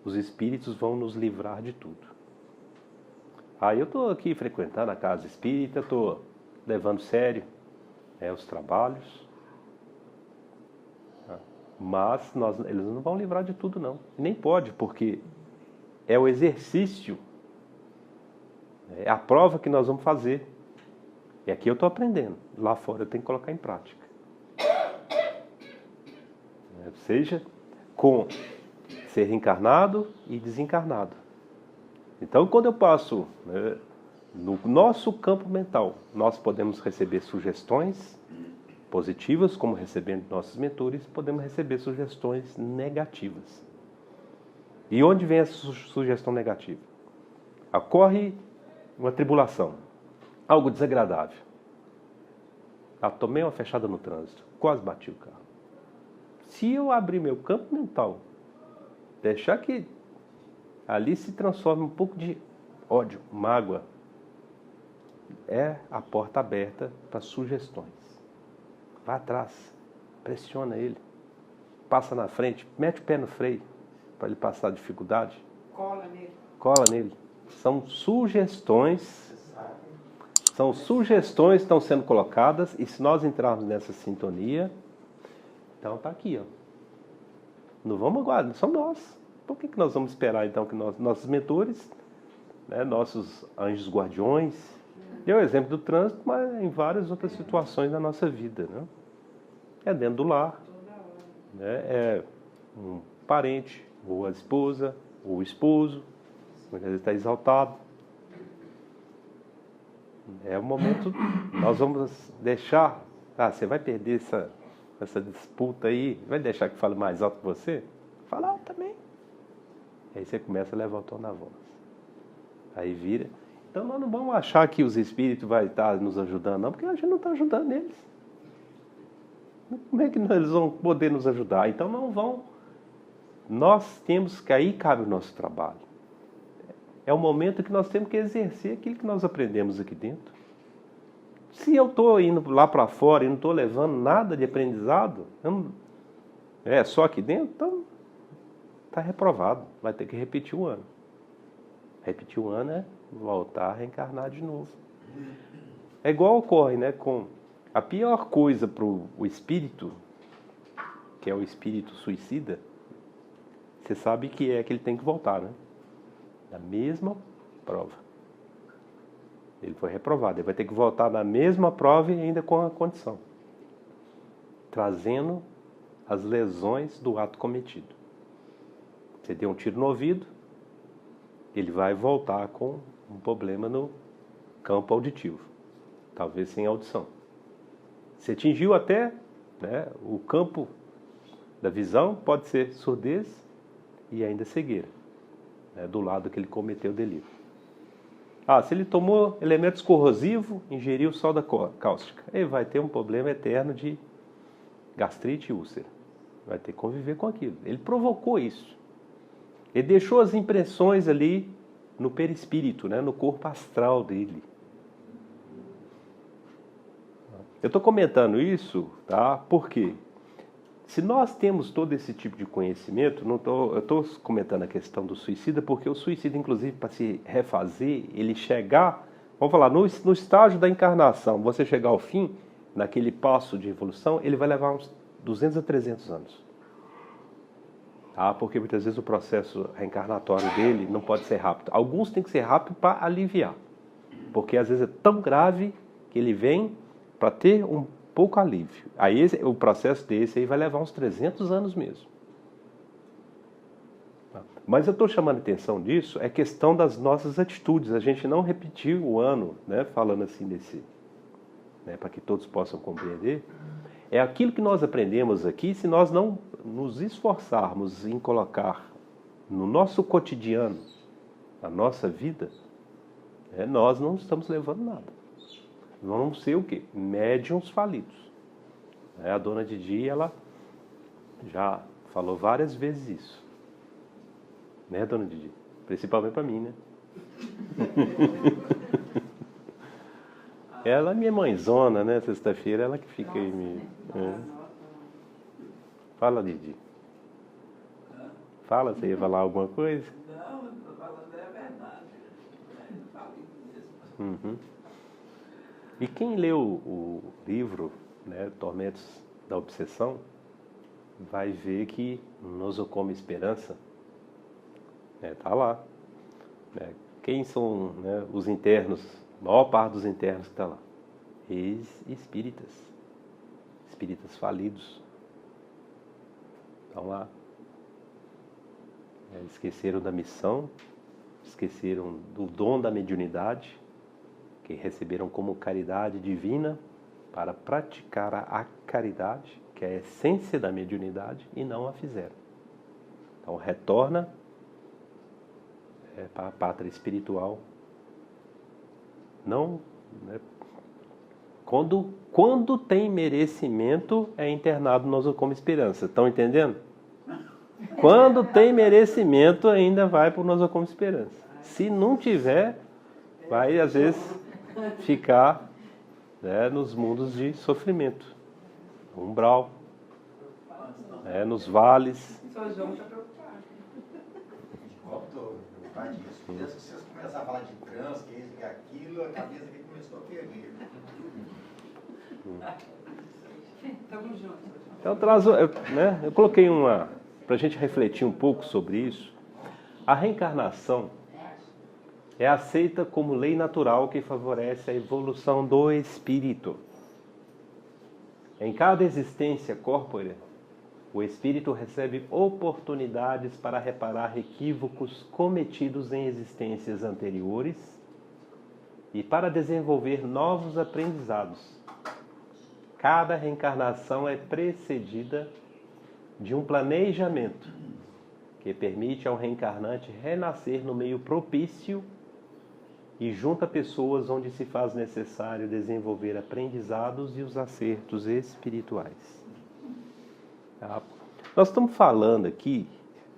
os espíritos vão nos livrar de tudo. Eu estou aqui frequentando a casa espírita, estou levando sério os trabalhos, mas eles não vão livrar de tudo não, nem pode, porque é o exercício, é a prova que nós vamos fazer, e aqui eu estou aprendendo, lá fora eu tenho que colocar em prática, seja com ser encarnado e desencarnado, Então, quando eu passo, né, no nosso campo mental, nós podemos receber sugestões positivas, como recebendo nossos mentores, podemos receber sugestões negativas. E onde vem essa sugestão negativa? Ocorre uma tribulação, algo desagradável. Tomei uma fechada no trânsito, quase bati o carro. Se eu abrir meu campo mental, deixar que ali se transforme um pouco de ódio, mágoa, é a porta aberta para sugestões. Vá atrás, pressiona ele, passa na frente, mete o pé no freio para ele passar a dificuldade. Cola nele. São sugestões que estão sendo colocadas, e se nós entrarmos nessa sintonia, então está aqui, ó. Não vamos aguardar, somos nós. Por que nós vamos esperar então que nossos mentores, né, nossos anjos guardiões, deu o exemplo do trânsito, mas em várias outras situações da nossa vida, né? É dentro do lar, né? É um parente, ou a esposa, ou o esposo, muitas vezes está exaltado. É o momento, nós vamos deixar, você vai perder essa disputa aí, vai deixar que fale mais alto que você? Fala alto também. Aí você começa a levar o tom da voz. Aí vira. Então nós não vamos achar que os espíritos vão estar nos ajudando, não, porque a gente não está ajudando eles. Como é que eles vão poder nos ajudar? Então não vão. Nós temos que, aí cabe o nosso trabalho. É o momento que nós temos que exercer aquilo que nós aprendemos aqui dentro. Se eu estou indo lá para fora e não estou levando nada de aprendizado, só aqui dentro, então está reprovado. Vai ter que repetir o ano. Repetir o ano é voltar a reencarnar de novo. É igual ocorre, né, com a pior coisa para o espírito, que é o espírito suicida, você sabe que é que ele tem que voltar, né? Na mesma prova. Ele foi reprovado, ele vai ter que voltar na mesma prova e ainda com a condição, trazendo as lesões do ato cometido. Você deu um tiro no ouvido, ele vai voltar com um problema no campo auditivo, talvez sem audição. Você atingiu até, né, o campo da visão, pode ser surdez e ainda cegueira, né, do lado que ele cometeu o delito. Se ele tomou elementos corrosivos, ingeriu soda cáustica, ele vai ter um problema eterno de gastrite e úlcera. Vai ter que conviver com aquilo. Ele provocou isso. Ele deixou as impressões ali no perispírito, né, no corpo astral dele. Eu estou comentando isso, tá? Porque se nós temos todo esse tipo de conhecimento, eu estou comentando a questão do suicida, porque o suicida, inclusive, para se refazer, ele chegar, vamos falar, no estágio da encarnação, você chegar ao fim, naquele passo de evolução, ele vai levar uns 200 a 300 anos. Porque muitas vezes o processo reencarnatório dele não pode ser rápido. Alguns tem que ser rápido para aliviar, porque às vezes é tão grave que ele vem para ter um pouco alívio. Aí o processo desse aí vai levar uns 300 anos mesmo. Mas eu estou chamando a atenção disso, é questão das nossas atitudes. A gente não repetir o ano, né, falando assim desse, né, para que todos possam compreender. É aquilo que nós aprendemos aqui, se nós não nos esforçarmos em colocar no nosso cotidiano, na nossa vida, nós não estamos levando nada. Vamos ser o quê? Médiuns falidos. A dona Didi, ela já falou várias vezes isso. Né, dona Didi? Principalmente para mim, né? Ela é minha mãezona, né? Sexta-feira, ela que fica aí me... Fala, Didi. Fala, você ia falar alguma coisa? Não, eu estou falando é a verdade. Uhum. E quem leu o livro, né, Tormentos da Obsessão, vai ver que Nosocoma Esperança está lá. Né? Quem são, né, os internos? A maior parte dos internos que está lá. Ex-espíritas. Espíritas falidos. Estão lá. Esqueceram da missão esqueceram do dom da mediunidade, que receberam como caridade divina para praticar a caridade, que é a essência da mediunidade, e não a fizeram. Então retorna para a pátria espiritual. Não, né? Quando tem merecimento, é internado no nosocomio esperança. Estão entendendo? Quando tem merecimento, ainda vai para o nosocomio esperança. Se não tiver, vai às vezes ficar, né, nos mundos de sofrimento, no umbral, nos vales. São João está preocupado. Estou preocupado disso. Desde que vocês começaram a falar de trans, que isso, que aquilo, a cabeça aqui começou a ferver. Estamos juntos. Então, eu coloquei para a gente refletir um pouco sobre isso. A reencarnação é aceita como lei natural que favorece a evolução do espírito. Em cada existência corpórea, o espírito recebe oportunidades para reparar equívocos cometidos em existências anteriores e para desenvolver novos aprendizados. Cada reencarnação é precedida de um planejamento que permite ao reencarnante renascer no meio propício e junto a pessoas onde se faz necessário desenvolver aprendizados e os acertos espirituais. Tá? Nós estamos falando aqui,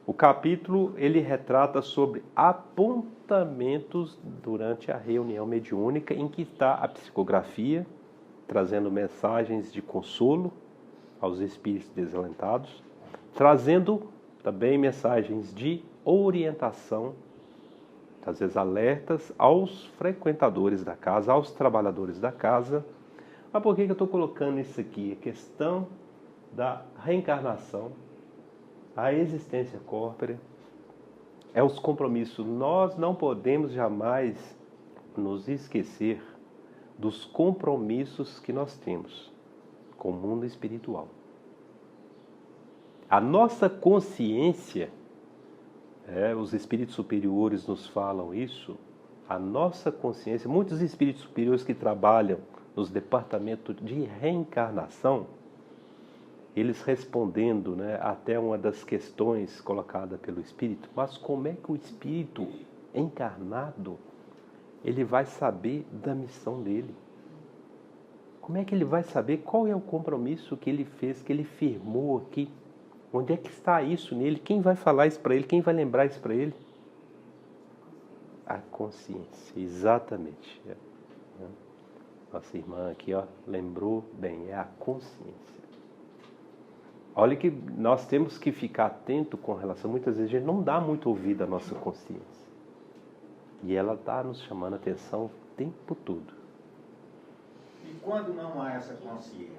o capítulo ele retrata sobre apontamentos durante a reunião mediúnica em que está a psicografia, trazendo mensagens de consolo aos espíritos desalentados, trazendo também mensagens de orientação, às vezes alertas aos frequentadores da casa, aos trabalhadores da casa. Mas por que eu estou colocando isso aqui? A questão da reencarnação, a existência corpórea, é os compromissos. Nós não podemos jamais nos esquecer dos compromissos que nós temos com o mundo espiritual. A nossa consciência, os espíritos superiores nos falam isso, a nossa consciência, muitos espíritos superiores que trabalham nos departamentos de reencarnação, eles respondendo, até uma das questões colocada pelo espírito, mas como é que o espírito encarnado ele vai saber da missão dele? Como é que ele vai saber qual é o compromisso que ele fez, que ele firmou aqui? Onde é que está isso nele? Quem vai falar isso para ele? Quem vai lembrar isso para ele? A consciência, exatamente. Nossa irmã aqui, lembrou bem, é a consciência. Olha que nós temos que ficar atento com relação, muitas vezes a gente não dá muito ouvido à nossa consciência. E ela está nos chamando a atenção o tempo todo. E quando não há essa consciência,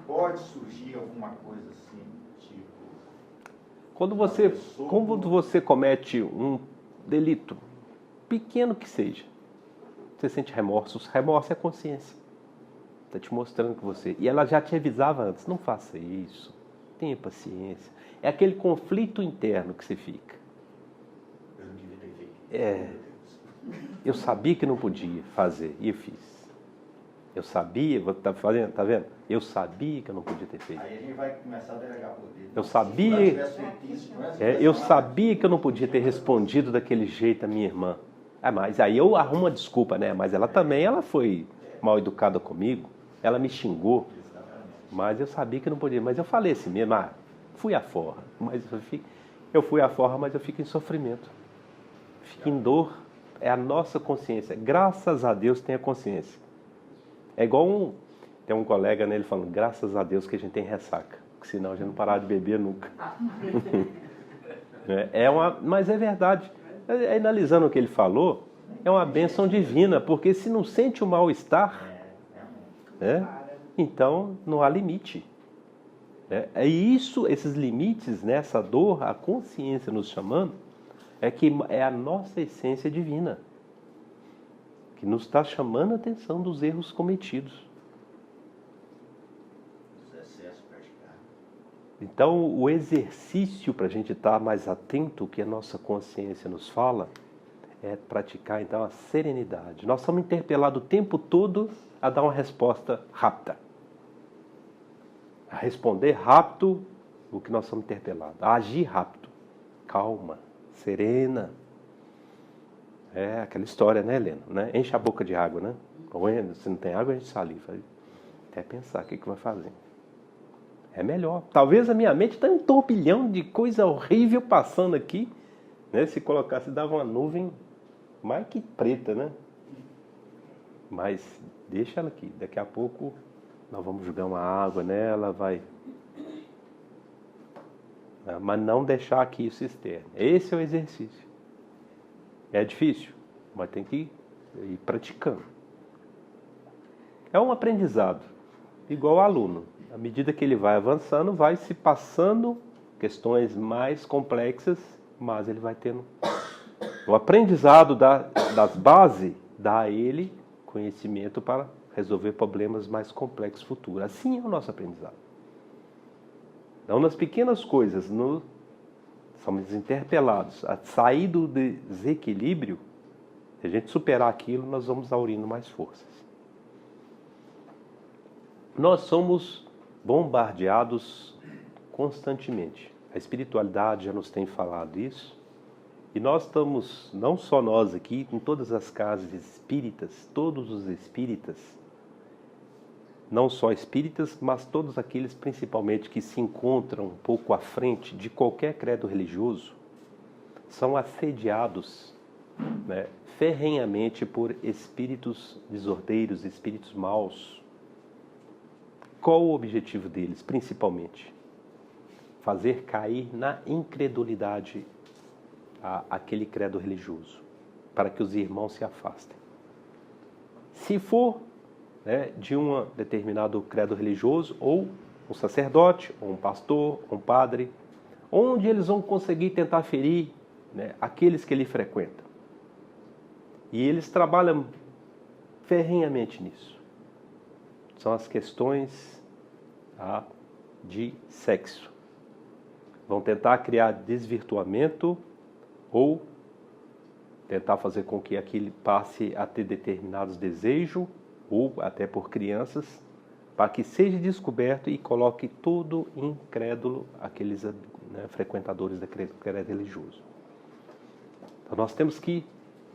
pode surgir alguma coisa assim, tipo... Quando você comete um delito, pequeno que seja, você sente remorso. Remorso é a consciência. Está te mostrando que você... E ela já te avisava antes, não faça isso, tenha paciência. É aquele conflito interno que você fica. Eu não devia ter feito. Eu sabia que não podia fazer, e eu fiz. Eu sabia, tá vendo? Eu sabia que eu não podia ter feito. Aí a gente vai começar a delegar poder. Eu sabia que eu não podia ter respondido daquele jeito a minha irmã. Mas aí eu arrumo uma desculpa, Mas ela foi mal educada comigo. Ela me xingou. Mas eu sabia que eu não podia. Mas eu falei assim mesmo, fui à forra. Mas eu fui à forra, mas eu fico em sofrimento. Fico em dor. É a nossa consciência. Graças a Deus tem a consciência. É igual tem um colega nele falando, graças a Deus que a gente tem ressaca, porque senão a gente não parar de beber nunca. Mas é verdade. Analisando o que ele falou, é uma bênção divina, porque se não sente o mal-estar, então não há limite. É isso, esses limites, essa dor, a consciência nos chamando, é a nossa essência divina, que nos está chamando a atenção dos erros cometidos. Dos excessos praticados. Então, o exercício para a gente estar mais atento ao que a nossa consciência nos fala é praticar, então, a serenidade. Nós somos interpelados o tempo todo a dar uma resposta rápida. A responder rápido o que nós somos interpelados. A agir rápido. Calma, serena. É aquela história, né, Helena? Né? Enche a boca de água, né? Ou se não tem água, a gente saliva. Até pensar o que vai fazer. É melhor. Talvez a minha mente está um turbilhão de coisa horrível passando aqui. Né? Se colocasse, dava uma nuvem mais que preta, né? Mas deixa ela aqui. Daqui a pouco nós vamos jogar uma água nela, vai... Mas não deixar aqui isso externo. Esse é o exercício. É difícil, mas tem que ir praticando. É um aprendizado, igual o aluno. À medida que ele vai avançando, vai se passando questões mais complexas, mas ele vai tendo... O aprendizado das bases dá a ele conhecimento para resolver problemas mais complexos futuros. Assim é o nosso aprendizado. Então, nas pequenas coisas, somos interpelados a sair do desequilíbrio. Se a gente superar aquilo, nós vamos aurindo mais forças. Nós somos bombardeados constantemente. A espiritualidade já nos tem falado isso. E nós estamos, não só nós aqui, com todas as casas espíritas, todos os espíritas, não só espíritas, mas todos aqueles principalmente que se encontram um pouco à frente de qualquer credo religioso, são assediados, né, ferrenhamente por espíritos desordeiros, espíritos maus. Qual o objetivo deles, principalmente? Fazer cair na incredulidade aquele credo religioso, para que os irmãos se afastem. Se for, né, de um determinado credo religioso, ou um sacerdote, ou um pastor, ou um padre, onde eles vão conseguir tentar ferir, né, aqueles que ele frequentam. E eles trabalham ferrenhamente nisso. São as questões de sexo. Vão tentar criar desvirtuamento ou tentar fazer com que aquele passe a ter determinados desejos, ou até por crianças, para que seja descoberto e coloque todo incrédulo aqueles, né, frequentadores da credo religioso. Então nós temos que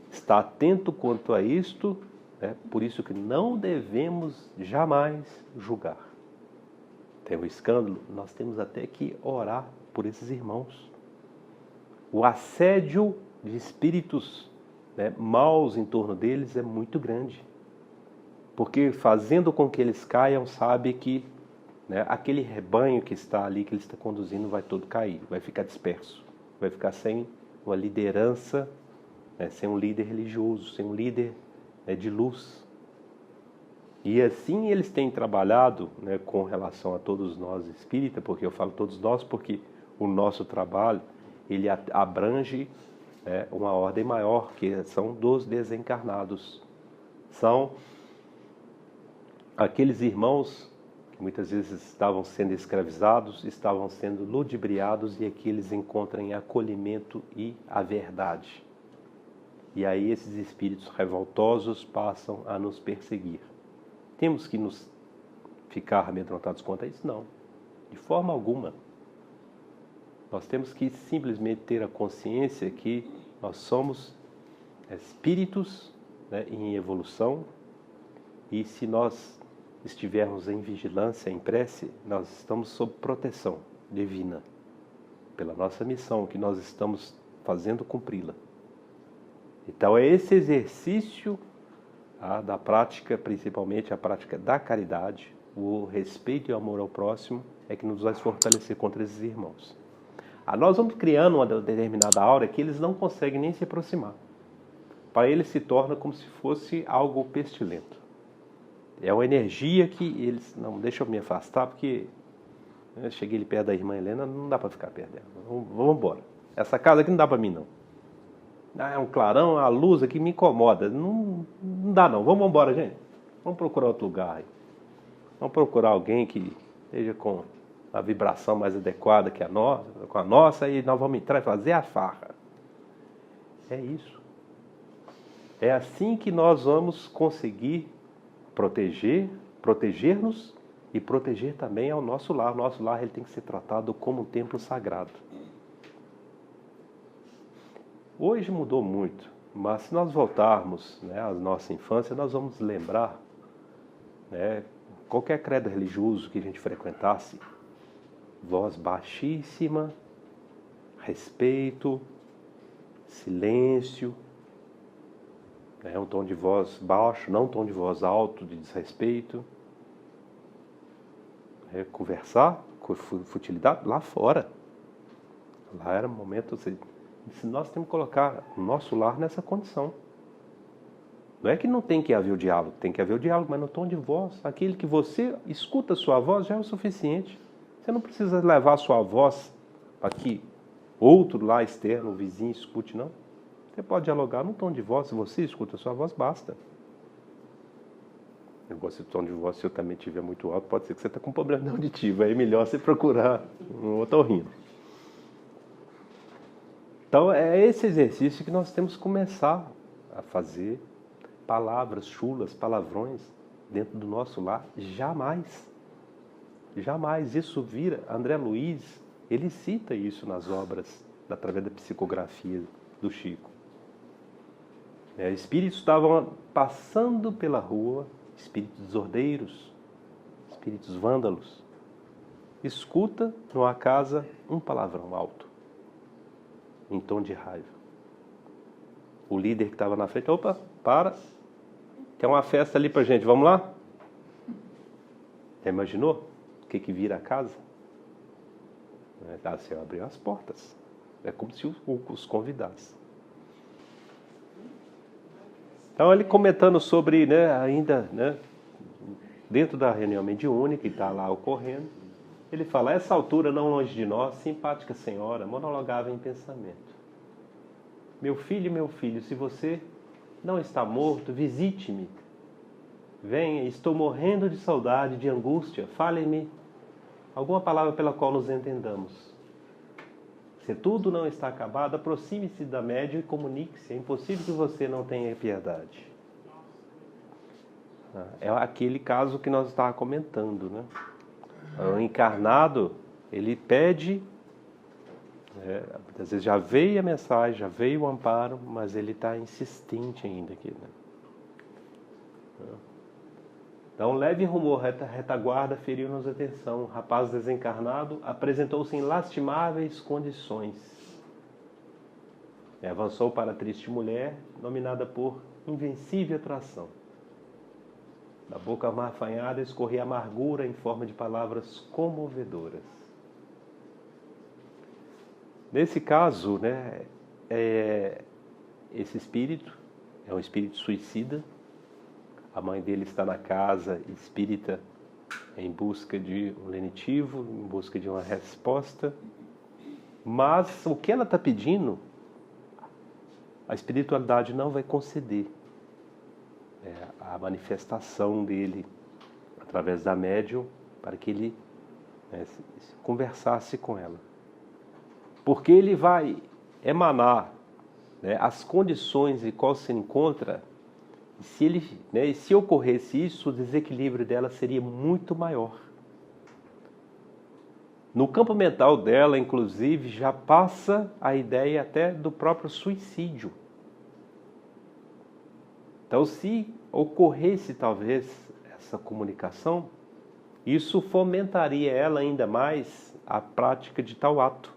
estar atento quanto a isto, né? Por isso que não devemos jamais julgar. Tem um escândalo, nós temos até que orar por esses irmãos. O assédio de espíritos, né, maus em torno deles é muito grande. Porque fazendo com que eles caiam, sabe que, né, aquele rebanho que está ali, que ele está conduzindo, vai todo cair, vai ficar disperso. Vai ficar sem uma liderança, né, sem um líder religioso, sem um líder, né, de luz. E assim eles têm trabalhado, né, com relação a todos nós espíritas, porque eu falo todos nós porque o nosso trabalho ele abrange, né, uma ordem maior, que são dos desencarnados. São aqueles irmãos que muitas vezes estavam sendo escravizados, estavam sendo ludibriados, e aqui eles encontram acolhimento e a verdade. E aí esses espíritos revoltosos passam a nos perseguir. Temos que nos ficar amedrontados quanto a isso? Não, de forma alguma. Nós temos que simplesmente ter a consciência que nós somos espíritos, né, em evolução, e se nós estivermos em vigilância, em prece, nós estamos sob proteção divina, pela nossa missão que nós estamos fazendo cumpri-la. Então é esse exercício da prática, principalmente a prática da caridade, o respeito e o amor ao próximo, é que nos vai fortalecer contra esses irmãos. Nós vamos criando uma determinada aura que eles não conseguem nem se aproximar. Para eles se torna como se fosse algo pestilento. É uma energia que eles... Não, deixa eu me afastar, porque eu cheguei ali perto da irmã Helena, não dá para ficar perto dela. Vamos embora. Essa casa aqui não dá para mim, não. É um clarão, a luz aqui me incomoda. Não dá, não. Vamos embora, gente. Vamos procurar outro lugar aí. Vamos procurar alguém que esteja com a vibração mais adequada que a nossa, com a nossa, e nós vamos entrar e fazer a farra. É isso. É assim que nós vamos conseguir proteger-nos e proteger também ao nosso lar. O nosso lar ele tem que ser tratado como um templo sagrado. Hoje mudou muito, mas se nós voltarmos, né, à nossa infância, nós vamos lembrar, né, qualquer credo religioso que a gente frequentasse, voz baixíssima, respeito, silêncio, um tom de voz baixo, não um tom de voz alto, de desrespeito. Conversar com futilidade lá fora. Lá era um momento... Nós temos que colocar o nosso lar nessa condição. Não é que não tem que haver o diálogo, tem que haver o diálogo, mas no tom de voz. Aquele que você escuta a sua voz já é o suficiente. Você não precisa levar a sua voz para que outro lá externo, o vizinho, escute, não. Você pode dialogar no tom de voz, se você escuta a sua voz, basta. Se o tom de voz, se eu também estiver muito alto, pode ser que você está com um problema auditivo. Aí é melhor você procurar um otorrino. Então é esse exercício que nós temos que começar a fazer. Palavras chulas, palavrões dentro do nosso lar, jamais. Jamais. Isso vira... André Luiz, ele cita isso nas obras, através da psicografia do Chico. Espíritos estavam passando pela rua, espíritos desordeiros, espíritos vândalos. Escuta numa casa um palavrão alto, em tom de raiva. O líder que estava na frente, opa, para, tem uma festa ali pra gente, vamos lá? Já imaginou o que vira a casa? Você abriu as portas, é como se os convidasse. Então ele comentando sobre, ainda, dentro da reunião mediúnica que está lá ocorrendo, ele fala, a essa altura, não longe de nós, simpática senhora, monologava em pensamento. Meu filho, se você não está morto, visite-me. Venha, estou morrendo de saudade, de angústia, fale-me alguma palavra pela qual nos entendamos. Se tudo não está acabado, aproxime-se da médium e comunique-se. É impossível que você não tenha piedade. É aquele caso que nós estávamos comentando, né? O encarnado, ele pede, às vezes já veio a mensagem, já veio o amparo, mas ele está insistente ainda aqui, né? Então, leve rumor, retaguarda feriu-nos atenção. O rapaz desencarnado apresentou-se em lastimáveis condições. Avançou para a triste mulher, nominada por invencível atração. Da boca amarfanhada escorria amargura em forma de palavras comovedoras. Nesse caso, esse espírito é um espírito suicida. A mãe dele está na casa espírita em busca de um lenitivo, em busca de uma resposta. Mas o que ela está pedindo, a espiritualidade não vai conceder. A manifestação dele através da médium para que ele conversasse com ela. Porque ele vai emanar as condições em qual se encontra. Se ocorresse isso, o desequilíbrio dela seria muito maior. No campo mental dela, inclusive, já passa a ideia até do próprio suicídio. Então, se ocorresse talvez essa comunicação, isso fomentaria ela ainda mais a prática de tal ato.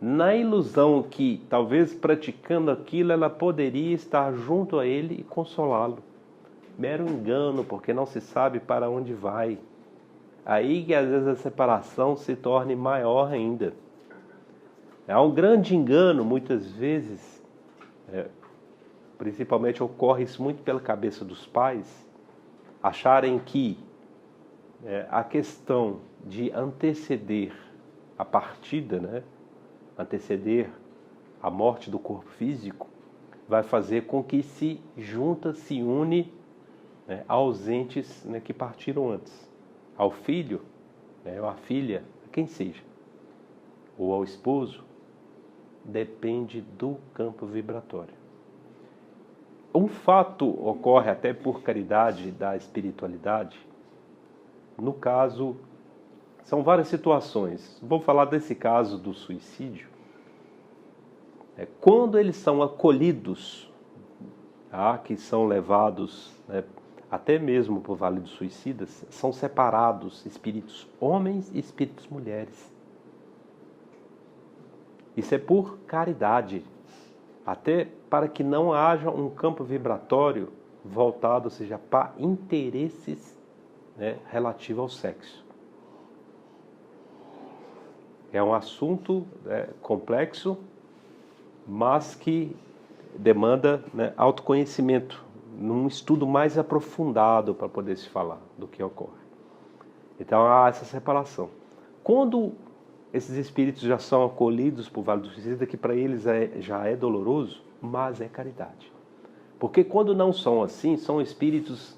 Na ilusão que, talvez praticando aquilo, ela poderia estar junto a ele e consolá-lo. Mero engano, porque não se sabe para onde vai. Aí que às vezes a separação se torne maior ainda. Há um grande engano, muitas vezes, principalmente ocorre isso muito pela cabeça dos pais, acharem que a questão de anteceder a partida, anteceder a morte do corpo físico, vai fazer com que se une aos entes que partiram antes. Ao filho, né, ou a filha, quem seja, ou ao esposo, depende do campo vibratório. Um fato ocorre até por caridade da espiritualidade. No caso, são várias situações. Vou falar desse caso do suicídio. Quando eles são acolhidos, que são levados, né, até mesmo para o Vale dos Suicidas, são separados espíritos homens e espíritos mulheres. Isso é por caridade, até para que não haja um campo vibratório voltado, ou seja, para interesses, né, relativos ao sexo. É um assunto complexo, mas que demanda, né, autoconhecimento, num estudo mais aprofundado para poder se falar do que ocorre. Então há essa separação. Quando esses espíritos já são acolhidos por Vale do Suicida, que para eles já é doloroso, mas é caridade. Porque quando não são assim, são espíritos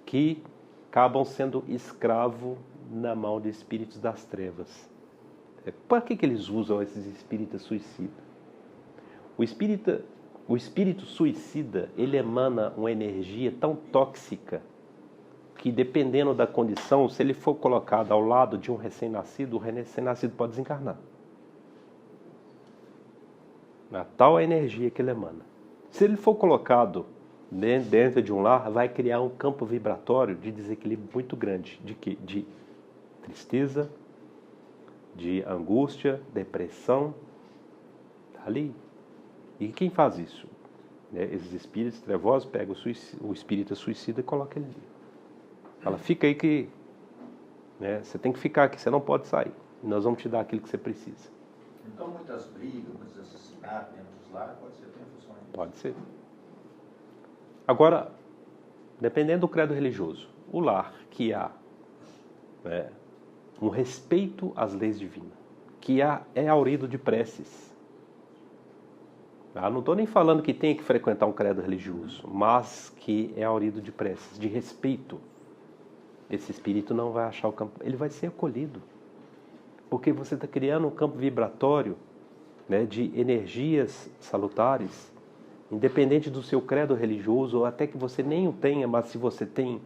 que acabam sendo escravo na mão de espíritos das trevas. Para que eles usam esses espíritos suicidas? O espírito suicida, ele emana uma energia tão tóxica que, dependendo da condição, se ele for colocado ao lado de um recém-nascido, o recém-nascido pode desencarnar. A tal energia que ele emana. Se ele for colocado dentro de um lar, vai criar um campo vibratório de desequilíbrio muito grande. De quê? De tristeza, de angústia, depressão. Está ali. E quem faz isso? Esses espíritos trevosos pegam o espírito suicida e colocam ele ali. Fala, fica aí que, né, você tem que ficar aqui, você não pode sair. Nós vamos te dar aquilo que você precisa. Então muitas brigas, muitos assassinatos dentro dos lares pode ser também função disso. Pode ser. Agora, dependendo do credo religioso, o lar que há, né, um respeito às leis divinas, que é aurido de preces. Não estou nem falando que tem que frequentar um credo religioso, mas que é aurido de preces, de respeito. Esse espírito não vai achar o campo, ele vai ser acolhido. Porque você está criando um campo vibratório, né, de energias salutares, independente do seu credo religioso, ou até que você nem o tenha, mas se você tem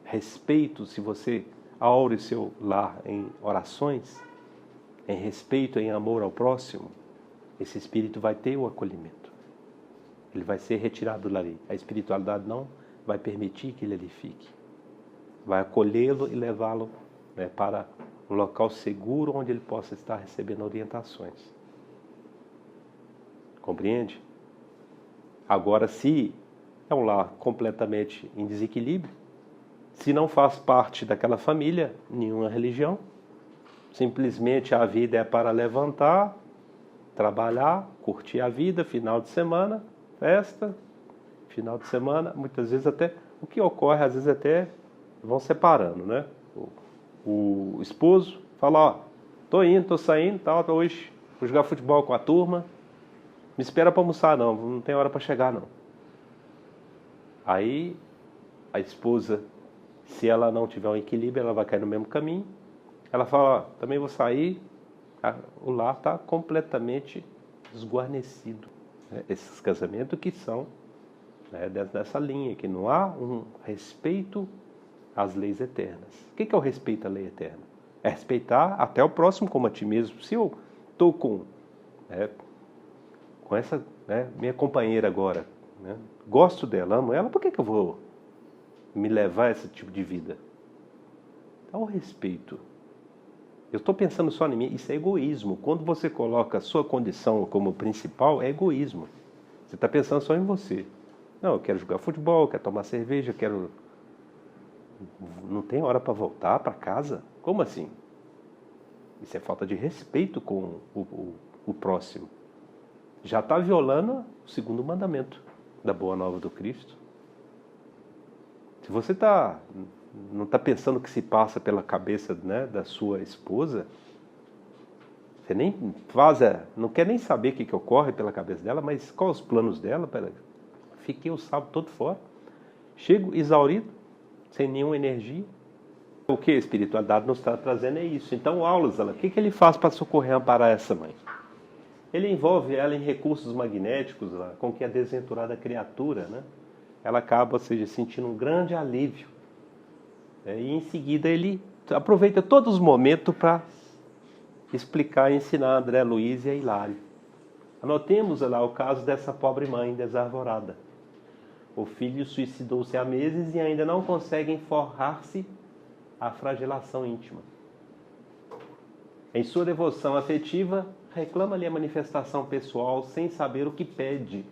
respeito, se você aure seu lar em orações, em respeito, em amor ao próximo, esse espírito vai ter o acolhimento. Ele vai ser retirado dali. A espiritualidade não vai permitir que ele ali fique. Vai acolhê-lo e levá-lo, né, para um local seguro onde ele possa estar recebendo orientações. Compreende? Agora, se é um lar completamente em desequilíbrio, se não faz parte daquela família, nenhuma religião, simplesmente a vida é para levantar, trabalhar, curtir a vida, final de semana, festa, final de semana, muitas vezes até, o que ocorre, às vezes até vão separando, né? O esposo fala, ó, tô indo, tô saindo, tal, hoje vou jogar futebol com a turma, me espera para almoçar não tem hora para chegar não. Aí a esposa, se ela não tiver um equilíbrio, ela vai cair no mesmo caminho. Ela fala, ó, também vou sair, o lar está completamente esguarnecido. Esses casamentos que são, né, dessa linha, que não há um respeito às leis eternas. O que é o respeito à lei eterna? É respeitar até o próximo como a ti mesmo. Se eu estou com essa, né, minha companheira agora, né, gosto dela, amo ela, por que eu vou me levar a esse tipo de vida? Então, o respeito. Eu estou pensando só em mim, isso é egoísmo. Quando você coloca a sua condição como principal, é egoísmo. Você está pensando só em você. Não, eu quero jogar futebol, eu quero tomar cerveja, eu quero... Não tem hora para voltar para casa? Como assim? Isso é falta de respeito com o próximo. Já está violando o segundo mandamento da Boa Nova do Cristo. Se você não está pensando o que se passa pela cabeça, né, da sua esposa, você nem não quer nem saber o que ocorre pela cabeça dela, mas quais os planos dela? Fiquei o sábado todo fora. Chego exaurido, sem nenhuma energia. O que a espiritualidade nos está trazendo é isso. Então, Aulas, o que ele faz para socorrer e amparar essa mãe? Ele envolve ela em recursos magnéticos, com que a desventurada criatura, né, ela acaba, ou seja, sentindo um grande alívio. E em seguida ele aproveita todos os momentos para explicar e ensinar a André Luiz e a Hilário. Anotemos lá o caso dessa pobre mãe desarvorada. O filho suicidou-se há meses e ainda não consegue enforrar-se a flagelação íntima. Em sua devoção afetiva, reclama-lhe a manifestação pessoal sem saber o que pede,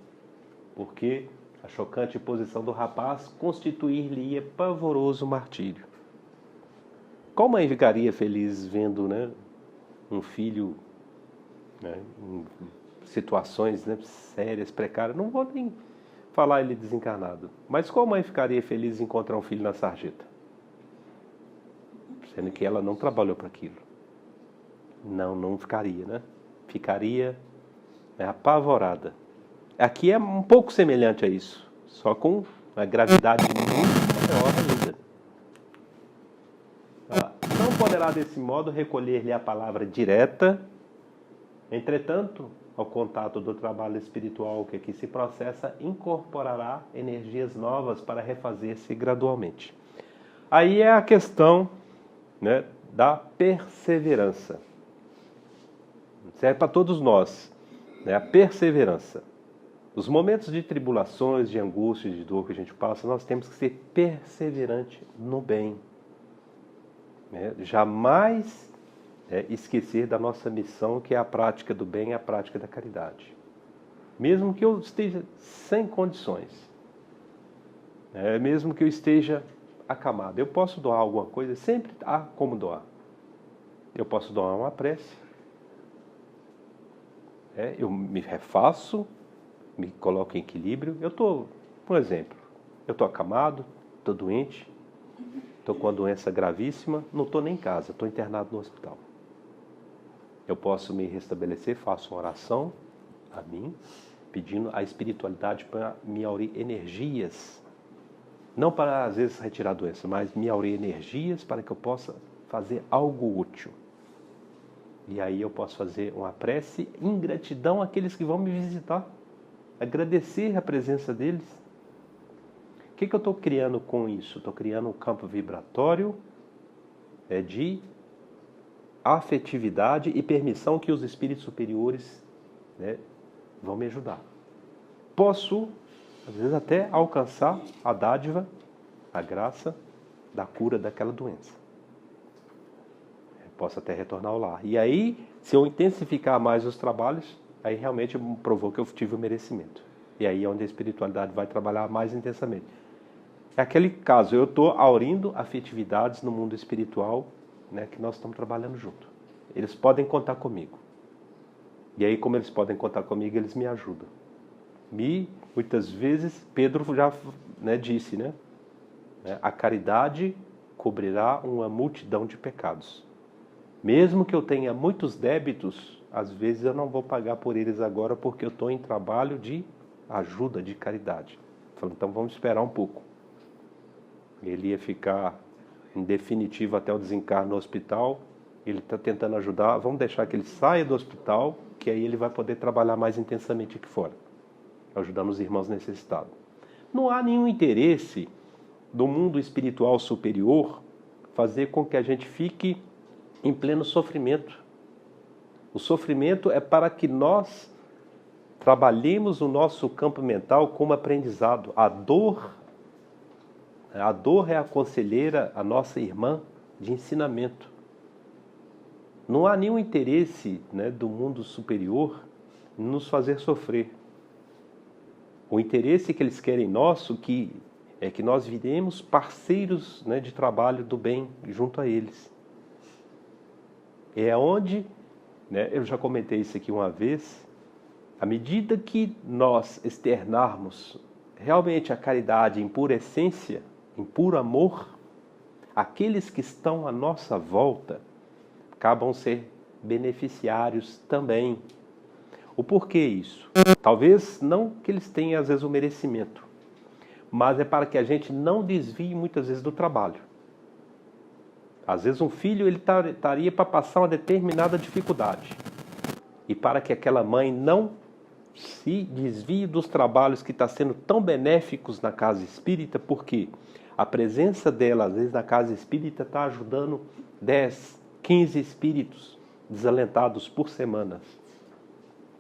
porque a chocante posição do rapaz constituir-lhe-ia pavoroso martírio. Qual mãe ficaria feliz vendo, né, um filho, né, em situações, né, sérias, precárias? Não vou nem falar ele desencarnado. Mas qual mãe ficaria feliz em encontrar um filho na sarjeta? Sendo que ela não trabalhou para aquilo. Não ficaria, né? Ficaria apavorada. Aqui é um pouco semelhante a isso, só com uma gravidade muito maior ainda. Não poderá desse modo recolher-lhe a palavra direta, entretanto, ao contato do trabalho espiritual que aqui se processa, incorporará energias novas para refazer-se gradualmente. Aí é a questão, né, da perseverança. Serve para todos nós, né, a perseverança. Os momentos de tribulações, de angústia, de dor que a gente passa, nós temos que ser perseverante no bem. Jamais esquecer da nossa missão, que é a prática do bem e a prática da caridade. Mesmo que eu esteja sem condições, mesmo que eu esteja acamado, eu posso doar alguma coisa, sempre há como doar. Eu posso doar uma prece, eu me refaço, me coloco em equilíbrio. Eu estou, por exemplo, eu estou acamado, estou doente, estou com uma doença gravíssima, não estou nem em casa, estou internado no hospital. Eu posso me restabelecer, faço uma oração a mim, pedindo a espiritualidade para me aurir energias. Não para, às vezes, retirar a doença, mas me aurir energias para que eu possa fazer algo útil. E aí eu posso fazer uma prece em gratidão àqueles que vão me visitar. Agradecer a presença deles. O que eu estou criando com isso? Estou criando um campo vibratório de afetividade e permissão que os espíritos superiores, né, vão me ajudar. Posso, às vezes, até alcançar a dádiva, a graça da cura daquela doença. Posso até retornar ao lar. E aí, se eu intensificar mais os trabalhos, aí realmente provou que eu tive o merecimento. E aí é onde a espiritualidade vai trabalhar mais intensamente. É aquele caso, eu estou aurindo afetividades no mundo espiritual, né, que nós estamos trabalhando junto. Eles podem contar comigo. E aí, como eles podem contar comigo, eles me ajudam. Muitas vezes, Pedro já, né, disse, né, a caridade cobrirá uma multidão de pecados. Mesmo que eu tenha muitos débitos, às vezes eu não vou pagar por eles agora porque eu estou em trabalho de ajuda, de caridade. Falei, então vamos esperar um pouco. Ele ia ficar em definitivo até o desencarne no hospital. Ele está tentando ajudar. Vamos deixar que ele saia do hospital, que aí ele vai poder trabalhar mais intensamente aqui fora, ajudando os irmãos necessitados. Não há nenhum interesse do mundo espiritual superior fazer com que a gente fique em pleno sofrimento. O sofrimento é para que nós trabalhemos o nosso campo mental como aprendizado. A dor é a conselheira, a nossa irmã de ensinamento. Não há nenhum interesse, né, do mundo superior em nos fazer sofrer. O interesse que eles querem nosso é que nós viremos parceiros, né, de trabalho do bem junto a eles. É onde, né, eu já comentei isso aqui uma vez, à medida que nós externarmos realmente a caridade em pura essência, em puro amor, aqueles que estão à nossa volta acabam ser beneficiários também. O porquê isso? Talvez não que eles tenham às vezes o merecimento, mas é para que a gente não desvie muitas vezes do trabalho. Às vezes um filho ele estaria para passar uma determinada dificuldade. E para que aquela mãe não se desvie dos trabalhos que estão sendo tão benéficos na casa espírita, porque a presença dela, às vezes, na casa espírita está ajudando 10, 15 espíritos desalentados por semana.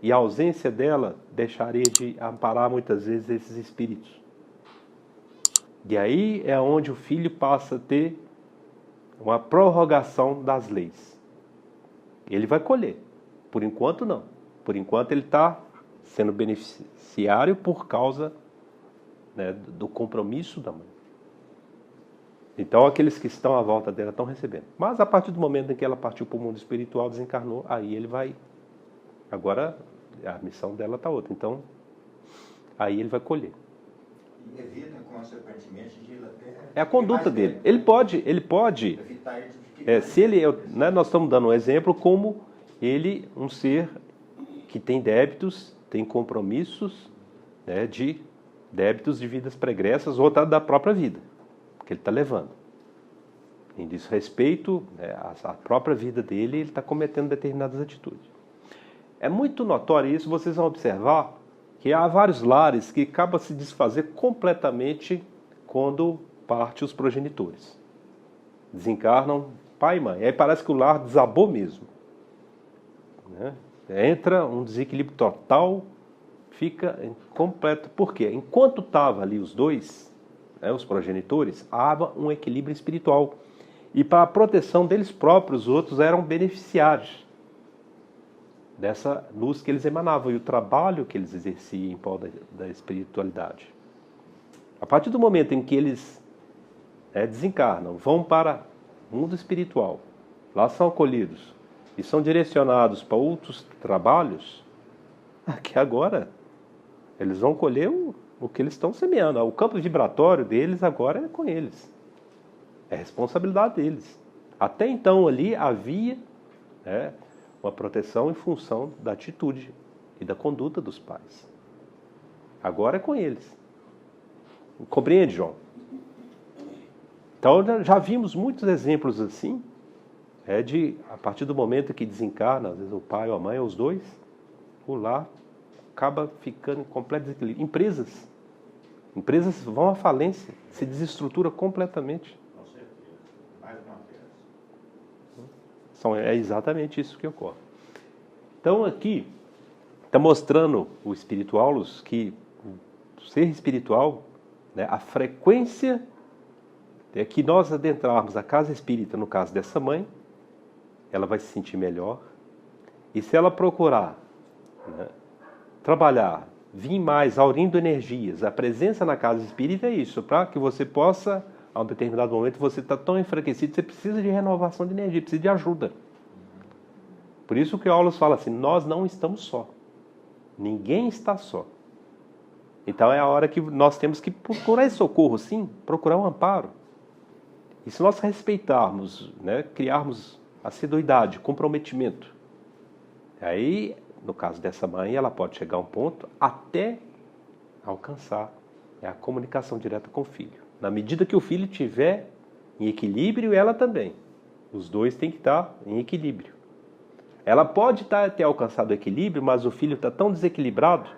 E a ausência dela deixaria de amparar muitas vezes esses espíritos. E aí é onde o filho passa a ter uma prorrogação das leis. Ele vai colher. Por enquanto, não. Por enquanto, ele está sendo beneficiário por causa, né, do compromisso da mãe. Então, aqueles que estão à volta dela estão recebendo. Mas, a partir do momento em que ela partiu para o mundo espiritual, desencarnou, aí ele vai... Agora, a missão dela está outra. Então, aí ele vai colher. E evita, consequentemente, de ele até... É a conduta dele. Ele pode... Evitar ele de ficar... se ele, né, nós estamos dando um exemplo como ele, um ser que tem débitos, tem compromissos, né, de débitos de vidas pregressas ou da própria vida, que ele está levando. Em desrespeito, né, à própria vida dele, ele está cometendo determinadas atitudes. É muito notório isso, vocês vão observar que há vários lares que acabam se desfazer completamente quando partem os progenitores. Desencarnam pai e mãe. Aí parece que o lar desabou mesmo. Né? Entra um desequilíbrio total, fica completo. Por quê? Enquanto estavam ali os dois, né, os progenitores, havia um equilíbrio espiritual. E para a proteção deles próprios, os outros eram beneficiários dessa luz que eles emanavam e o trabalho que eles exerciam em prol da espiritualidade. A partir do momento em que eles desencarnam, vão para o mundo espiritual, lá são acolhidos e são direcionados para outros trabalhos, que agora eles vão colher o que eles estão semeando. O campo vibratório deles agora é com eles. É responsabilidade deles. Até então ali havia uma proteção em função da atitude e da conduta dos pais. Agora é com eles. Compreende, João? Então já vimos muitos exemplos assim, a partir do momento que desencarna, às vezes o pai ou a mãe, ou os dois, o lar acaba ficando em completo desequilíbrio. Empresas vão à falência, se desestrutura completamente. Com certeza. Mais uma vez. É exatamente isso que ocorre. Então aqui está mostrando o Espírito Aulos que o ser espiritual, né, a frequência é que nós adentrarmos a casa espírita, no caso dessa mãe, ela vai se sentir melhor. E se ela procurar, né, trabalhar, vir mais aurindo energias, a presença na casa espírita é isso, para que você possa, a um determinado momento, você está tão enfraquecido, você precisa de renovação de energia, precisa de ajuda. Por isso que o Aulos fala assim, nós não estamos só. Ninguém está só. Então é a hora que nós temos que procurar esse socorro, sim, procurar um amparo. E se nós respeitarmos, né, criarmos assiduidade, comprometimento, aí, no caso dessa mãe, ela pode chegar a um ponto até alcançar a comunicação direta com o filho. Na medida que o filho estiver em equilíbrio, ela também. Os dois têm que estar em equilíbrio. Ela pode ter alcançado o equilíbrio, mas o filho está tão desequilibrado,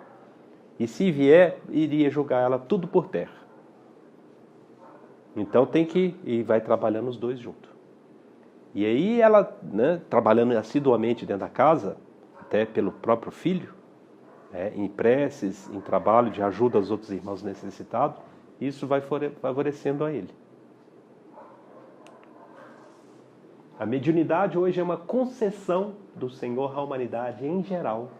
e se vier, iria jogar ela tudo por terra. Então tem que ir, vai trabalhando os dois juntos. E aí ela, né, trabalhando assiduamente dentro da casa, até pelo próprio filho, em preces, em trabalho de ajuda aos outros irmãos necessitados, isso vai favorecendo a ele. A mediunidade hoje é uma concessão do Senhor à humanidade em geral,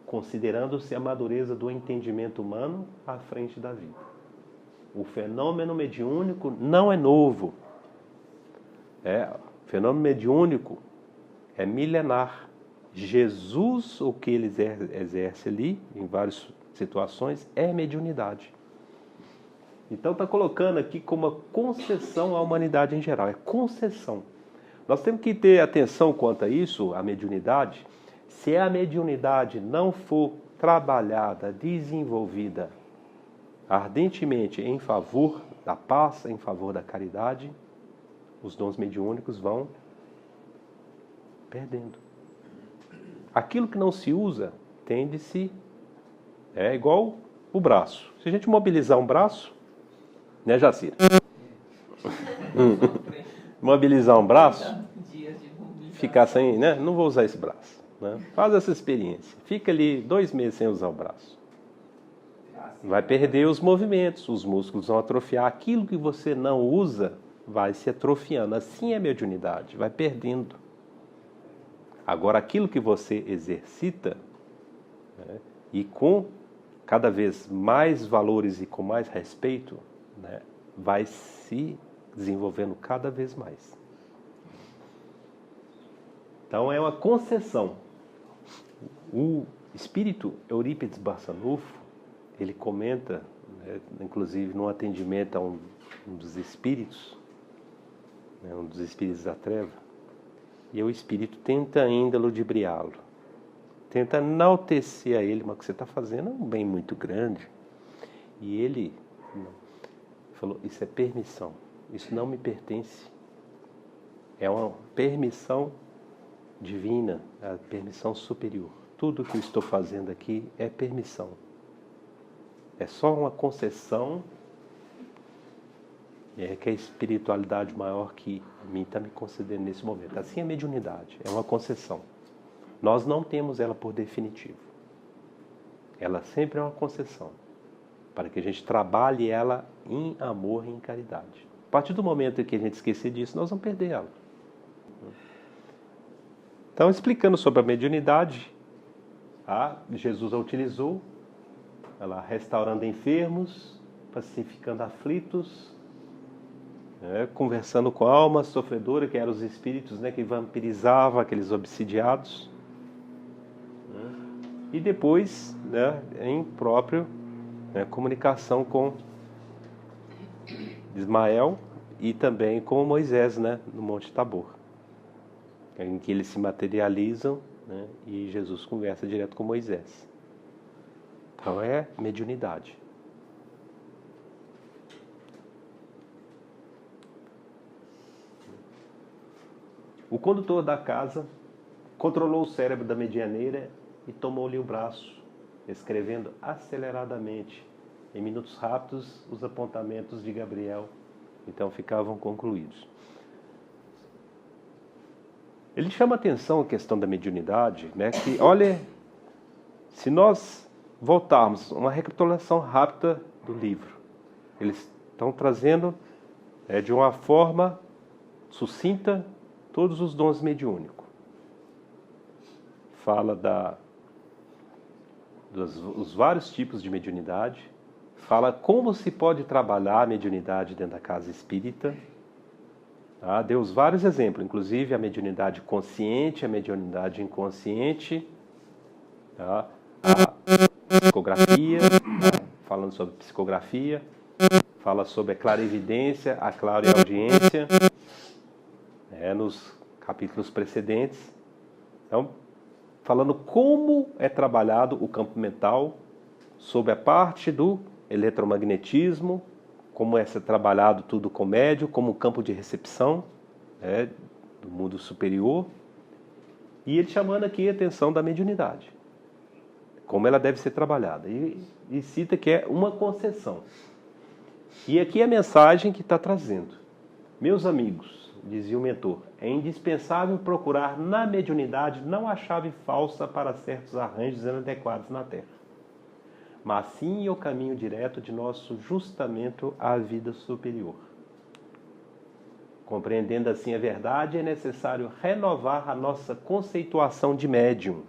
considerando-se a madureza do entendimento humano à frente da vida. O fenômeno mediúnico não é novo. O fenômeno mediúnico é milenar. Jesus, o que ele exerce ali, em várias situações, é mediunidade. Então está colocando aqui como uma concessão à humanidade em geral. É concessão. Nós temos que ter atenção quanto a isso, a mediunidade. Se a mediunidade não for trabalhada, desenvolvida ardentemente em favor da paz, em favor da caridade, os dons mediúnicos vão perdendo. Aquilo que não se usa, tende-se... É igual o braço. Se a gente mobilizar um braço, né, Jacira? Mobilizar um braço, ficar sem, né? Não vou usar esse braço. Né? Faz essa experiência. Fica ali 2 meses sem usar o braço. Vai perder os movimentos, os músculos vão atrofiar. Aquilo que você não usa vai se atrofiando. Assim é a mediunidade, vai perdendo. Agora, aquilo que você exercita, né, e com cada vez mais valores e com mais respeito, né, vai se desenvolvendo cada vez mais. Então, é uma concessão. O espírito Eurípides Barçanufo, ele comenta, né, inclusive no atendimento a um dos espíritos, né, um dos espíritos da treva, e o espírito tenta ainda ludibriá-lo, tenta enaltecer a ele, mas o que você está fazendo é um bem muito grande. E ele falou, isso é permissão, isso não me pertence, é uma permissão divina, a permissão superior. Tudo que eu estou fazendo aqui é permissão. É só uma concessão que a espiritualidade maior que a mim está me concedendo nesse momento. Assim é a mediunidade, é uma concessão. Nós não temos ela por definitivo. Ela sempre é uma concessão, para que a gente trabalhe ela em amor e em caridade. A partir do momento em que a gente esquecer disso, nós vamos perder ela. Então, explicando sobre a mediunidade, Jesus a utilizou, ela restaurando enfermos, pacificando aflitos, conversando com a alma sofredora, que eram os espíritos, né, que vampirizavam aqueles obsidiados. E depois, né, em próprio comunicação com Ismael e também com Moisés, né, no Monte Tabor, em que eles se materializam, né, e Jesus conversa direto com Moisés. Então é mediunidade. O condutor da casa controlou o cérebro da medianeira e tomou-lhe o braço, escrevendo aceleradamente. Em minutos rápidos, os apontamentos de Gabriel então ficavam concluídos. Ele chama a atenção a questão da mediunidade, né, que, olha, se nós voltarmos uma recapitulação rápida do livro, eles estão trazendo de uma forma sucinta todos os dons mediúnicos. Fala dos vários tipos de mediunidade, fala como se pode trabalhar a mediunidade dentro da casa espírita. Deu vários exemplos, inclusive a mediunidade consciente, a mediunidade inconsciente, a psicografia, falando sobre psicografia, fala sobre a clarividência, a clareaudiência, nos capítulos precedentes. Então, falando como é trabalhado o campo mental, sobre a parte do eletromagnetismo, como é ser trabalhado tudo com médio, como campo de recepção do mundo superior, e ele chamando aqui a atenção da mediunidade, como ela deve ser trabalhada, e cita que é uma concessão. E aqui é a mensagem que está trazendo. Meus amigos, dizia o mentor, é indispensável procurar na mediunidade não a chave falsa para certos arranjos inadequados na Terra, mas sim o caminho direto de nosso justamento à vida superior. Compreendendo assim a verdade, é necessário renovar a nossa conceituação de médium,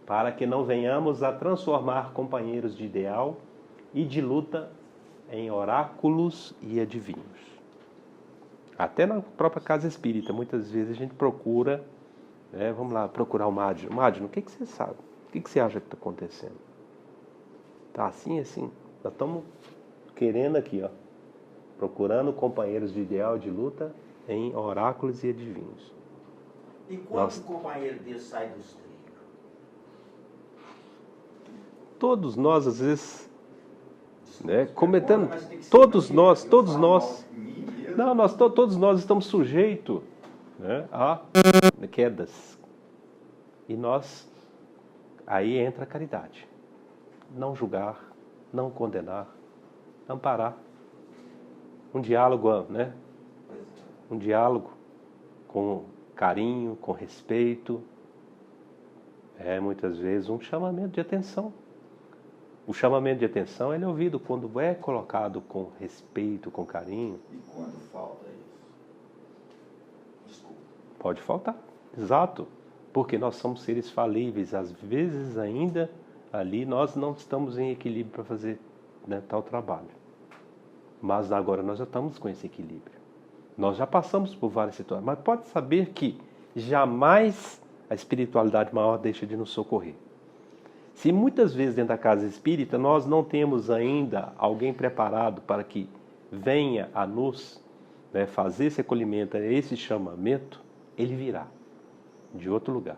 para que não venhamos a transformar companheiros de ideal e de luta em oráculos e adivinhos. Até na própria casa espírita, muitas vezes a gente procura, vamos lá, procurar o Mádio. Mádio, o que você sabe? O que você acha que está acontecendo? Tá assim, assim. Nós estamos querendo aqui, procurando companheiros de ideal de luta em oráculos e adivinhos. E quando um companheiro desse sai dos trilhos? Todos nós, às vezes, cometendo, todos nós. Não, todos nós estamos sujeitos, né, a quedas. E aí entra a caridade. Não julgar, não condenar, amparar. Um diálogo, né? Um diálogo com carinho, com respeito. Muitas vezes um chamamento de atenção. O chamamento de atenção ele é ouvido quando é colocado com respeito, com carinho. E quando falta isso? Desculpa. Pode faltar, exato. Porque nós somos seres falíveis. Às vezes ainda ali nós não estamos em equilíbrio para fazer, né, tal trabalho. Mas agora nós já estamos com esse equilíbrio. Nós já passamos por várias situações. Mas pode saber que jamais a espiritualidade maior deixa de nos socorrer. Se muitas vezes dentro da casa espírita nós não temos ainda alguém preparado para que venha a nos, né, fazer esse acolhimento, esse chamamento, ele virá de outro lugar.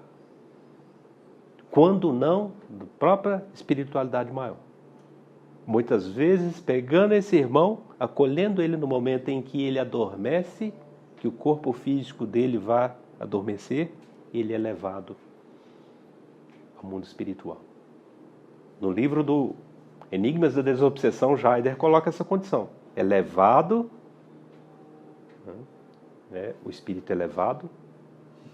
Quando não, da própria espiritualidade maior. Muitas vezes pegando esse irmão, acolhendo ele no momento em que ele adormece, que o corpo físico dele vai adormecer, ele é levado ao mundo espiritual. No livro do Enigmas da Desobsessão, Jaider coloca essa condição. É levado, né, o espírito é levado,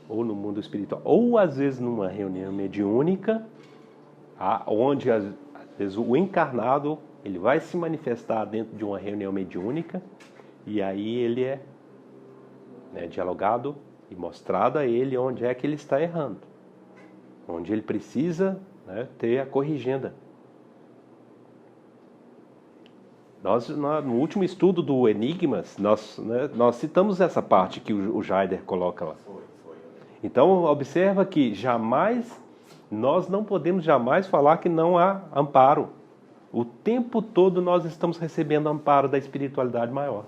ou no mundo espiritual, ou às vezes numa reunião mediúnica, onde às vezes o encarnado ele vai se manifestar dentro de uma reunião mediúnica, e aí ele é, né, dialogado e mostrado a ele onde é que ele está errando, onde ele precisa, né, ter a corrigenda. No último estudo do Enigmas, nós citamos essa parte que o Jaider coloca lá. Então, observa que nós não podemos jamais falar que não há amparo. O tempo todo nós estamos recebendo amparo da espiritualidade maior.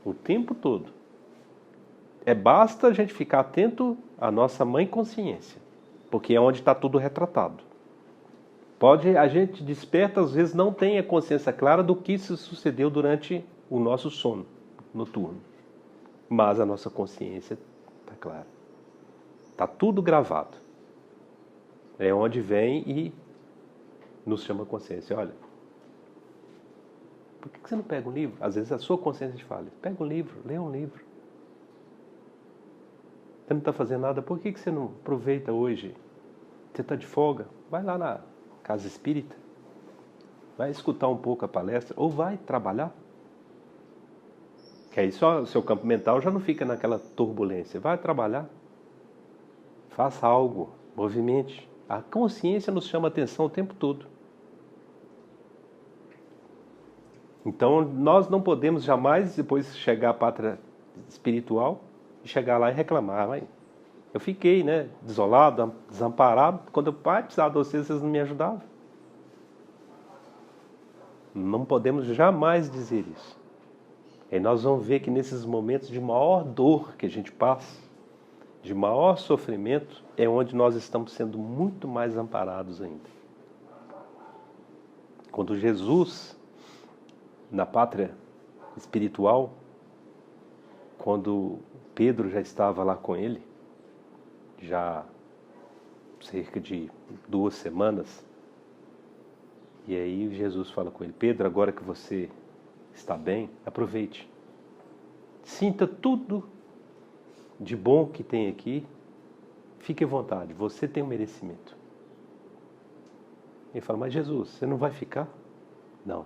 O tempo todo. Basta a gente ficar atento à nossa mãe consciência, porque é onde está tudo retratado. A gente desperta, às vezes não tem a consciência clara do que se sucedeu durante o nosso sono noturno. Mas a nossa consciência está clara. Está tudo gravado. É onde vem e nos chama a consciência. Olha, por que você não pega um livro? Às vezes a sua consciência te fala, pega um livro, lê um livro. Você não está fazendo nada, por que você não aproveita hoje? Você está de folga? Vai lá na casa espírita, vai escutar um pouco a palestra, ou vai trabalhar. Que aí só o seu campo mental já não fica naquela turbulência. Vai trabalhar, faça algo, movimente. A consciência nos chama a atenção o tempo todo. Então nós não podemos jamais depois chegar à pátria espiritual e chegar lá e reclamar. Eu fiquei, né, desolado, desamparado. Quando o pai precisava de vocês não me ajudavam. Não podemos jamais dizer isso. E nós vamos ver que nesses momentos de maior dor que a gente passa, de maior sofrimento, é onde nós estamos sendo muito mais amparados ainda. Quando Jesus, na pátria espiritual, quando Pedro já estava lá com ele, já cerca de 2 semanas, e aí Jesus fala com ele, Pedro, agora que você está bem, aproveite. Sinta tudo de bom que tem aqui, fique à vontade, você tem um merecimento. Ele fala, mas Jesus, você não vai ficar? Não.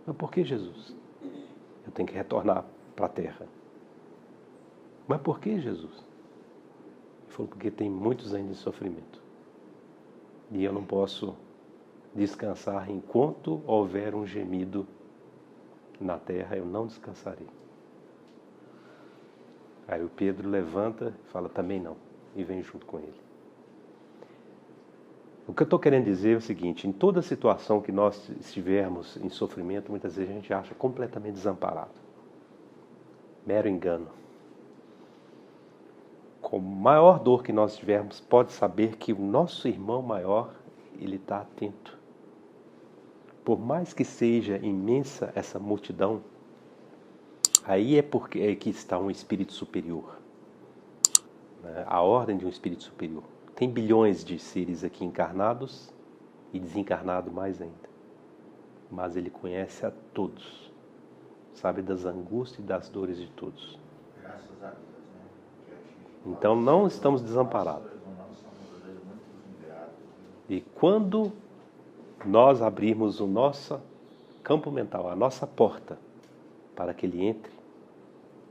Mas por que Jesus? Eu tenho que retornar para a terra. Mas por que Jesus? Ele falou, porque tem muitos ainda em sofrimento. E eu não posso descansar enquanto houver um gemido na terra, eu não descansarei. Aí o Pedro levanta e fala, também não, e vem junto com ele. O que eu estou querendo dizer é o seguinte, em toda situação que nós estivermos em sofrimento, muitas vezes a gente acha completamente desamparado. Mero engano. Com a maior dor que nós tivermos, pode saber que o nosso irmão maior, ele está atento. Por mais que seja imensa essa multidão, Aí é que está um espírito superior, né? A ordem de um espírito superior. Tem bilhões de seres aqui encarnados e desencarnados mais ainda. Mas ele conhece a todos, sabe das angústias e das dores de todos. Graças a Deus, né? Então não estamos desamparados. E quando nós abrirmos o nosso campo mental, a nossa porta, para que ele entre,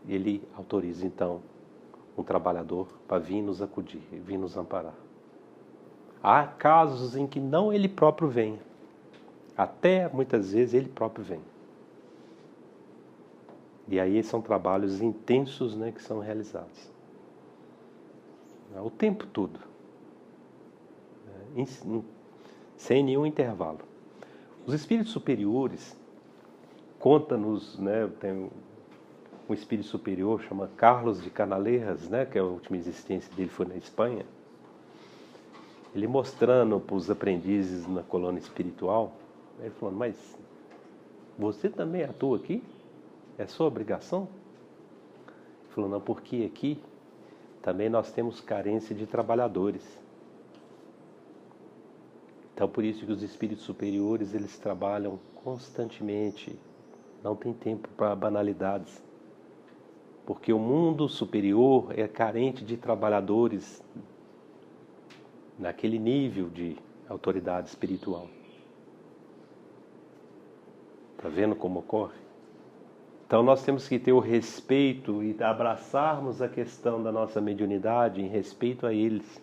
ele autoriza então um trabalhador para vir nos acudir, vir nos amparar. Há casos em que não ele próprio vem, até muitas vezes ele próprio vem. E aí são trabalhos intensos, né, que são realizados. O tempo todo. Sem nenhum intervalo. Os espíritos superiores, conta-nos, né, tem um espírito superior, chama Carlos de Canalejas, né, que a última existência dele foi na Espanha. Ele mostrando para os aprendizes na colônia espiritual, ele falando, mas você também atua aqui? É sua obrigação? Ele falou, não, porque aqui também nós temos carência de trabalhadores. Então, por isso que os espíritos superiores, eles trabalham constantemente, não tem tempo para banalidades. Porque o mundo superior é carente de trabalhadores naquele nível de autoridade espiritual. Está vendo como ocorre? Então nós temos que ter o respeito e abraçarmos a questão da nossa mediunidade em respeito a eles.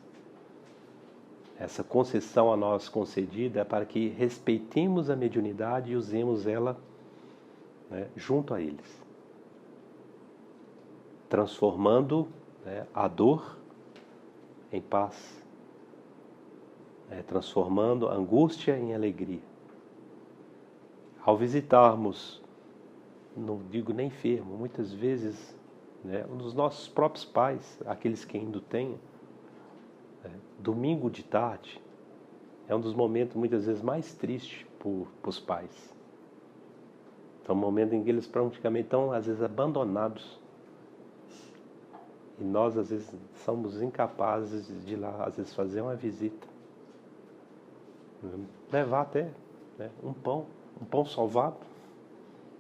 Essa concessão a nós concedida é para que respeitemos a mediunidade e usemos ela, né, junto a eles. Transformando, né, a dor em paz. Transformando a angústia em alegria. Ao visitarmos, não digo nem enfermo, muitas vezes, né, um dos nossos próprios pais, aqueles que ainda têm, domingo de tarde, é um dos momentos muitas vezes mais tristes para os pais. É um momento em que eles praticamente estão, às vezes, abandonados. E nós, às vezes, somos incapazes de ir lá, às vezes, fazer uma visita. Levar até, né, um pão sovado.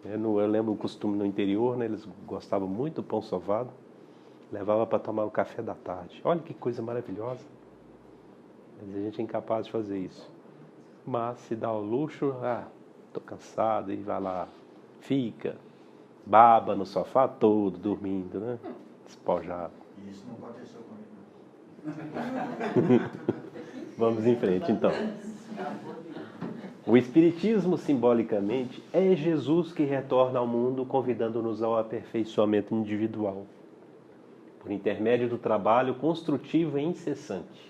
Eu lembro o costume no interior, né, eles gostavam muito do pão sovado. Levava para tomar o café da tarde. Olha que coisa maravilhosa. Mas a gente é incapaz de fazer isso. Mas se dá o luxo, estou cansado, e vai lá, fica, baba no sofá todo, dormindo, né? Despojado. Isso não aconteceu comigo. Vamos em frente, então. O Espiritismo, simbolicamente, é Jesus que retorna ao mundo, convidando-nos ao aperfeiçoamento individual, por intermédio do trabalho construtivo e incessante.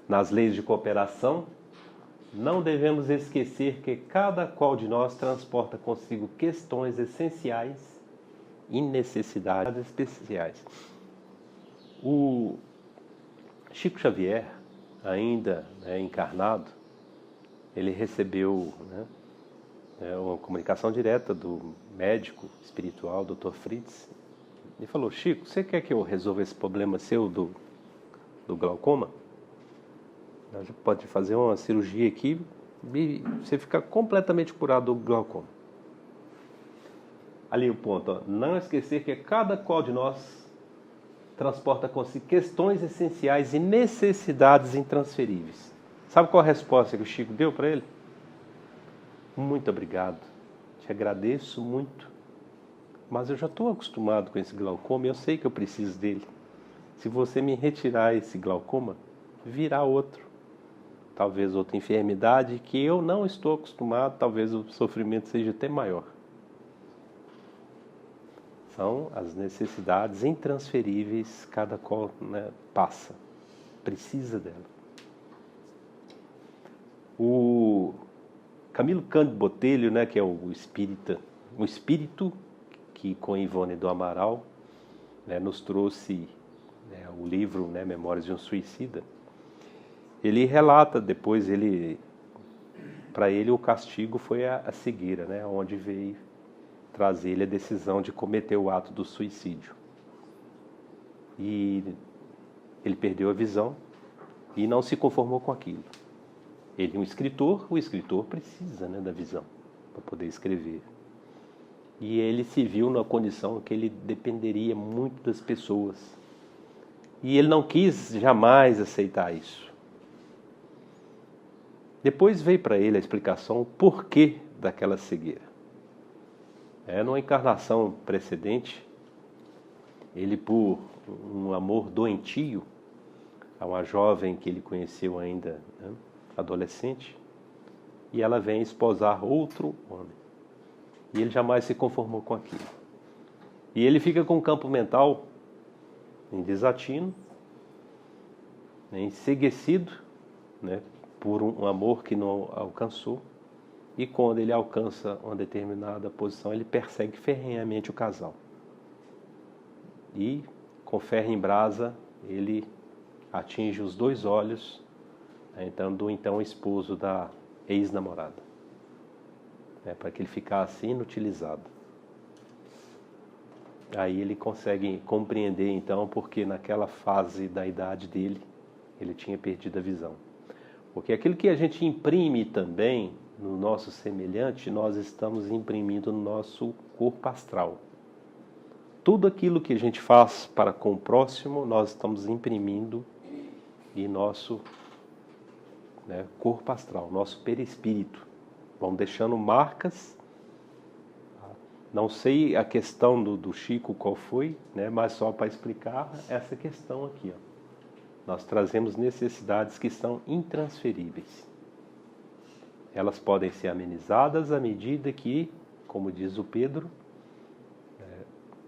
Nas leis de cooperação, não devemos esquecer que cada qual de nós transporta consigo questões essenciais e necessidades especiais. O Chico Xavier, ainda, né, encarnado, ele recebeu, né, uma comunicação direta do médico espiritual, Dr. Fritz. Ele falou, Chico, você quer que eu resolva esse problema seu do glaucoma? A gente pode fazer uma cirurgia aqui e você fica completamente curado do glaucoma. Ali o ponto, ó, não esquecer que cada qual de nós transporta consigo questões essenciais e necessidades intransferíveis. Sabe qual a resposta que o Chico deu para ele? Muito obrigado, te agradeço muito, mas eu já estou acostumado com esse glaucoma e eu sei que eu preciso dele. Se você me retirar esse glaucoma, virá outro. Talvez outra enfermidade que eu não estou acostumado, talvez o sofrimento seja até maior. São as necessidades intransferíveis, cada qual, né, passa, precisa dela. O Camilo Cândido Botelho, né, que é o espírito que com Ivone do Amaral, né, nos trouxe, né, o livro, né, Memórias de um Suicida. Ele relata depois, para ele o castigo foi a cegueira, né, onde veio traz ele a decisão de cometer o ato do suicídio. E ele perdeu a visão e não se conformou com aquilo. Ele é um escritor, o escritor precisa, né, da visão para poder escrever. E ele se viu numa condição que ele dependeria muito das pessoas. E ele não quis jamais aceitar isso. Depois veio para ele a explicação o porquê daquela cegueira. Numa encarnação precedente, ele, por um amor doentio a uma jovem que ele conheceu ainda, né, adolescente, e ela vem esposar outro homem. E ele jamais se conformou com aquilo. E ele fica com o campo mental em desatino, enceguecido, né, por um amor que não alcançou. E quando ele alcança uma determinada posição, ele persegue ferrenhamente o casal. E, com ferro em brasa, ele atinge os 2 olhos, do então esposo da ex-namorada, para que ele ficasse inutilizado. Aí ele consegue compreender, então, porque naquela fase da idade dele, ele tinha perdido a visão. Porque aquilo que a gente imprime também no nosso semelhante, nós estamos imprimindo no nosso corpo astral. Tudo aquilo que a gente faz para com o próximo, nós estamos imprimindo em nosso, né, corpo astral, nosso perispírito. Vão deixando marcas. Não sei a questão do Chico qual foi, né, mas só para explicar essa questão aqui. Nós trazemos necessidades que são intransferíveis. Elas podem ser amenizadas à medida que, como diz o Pedro,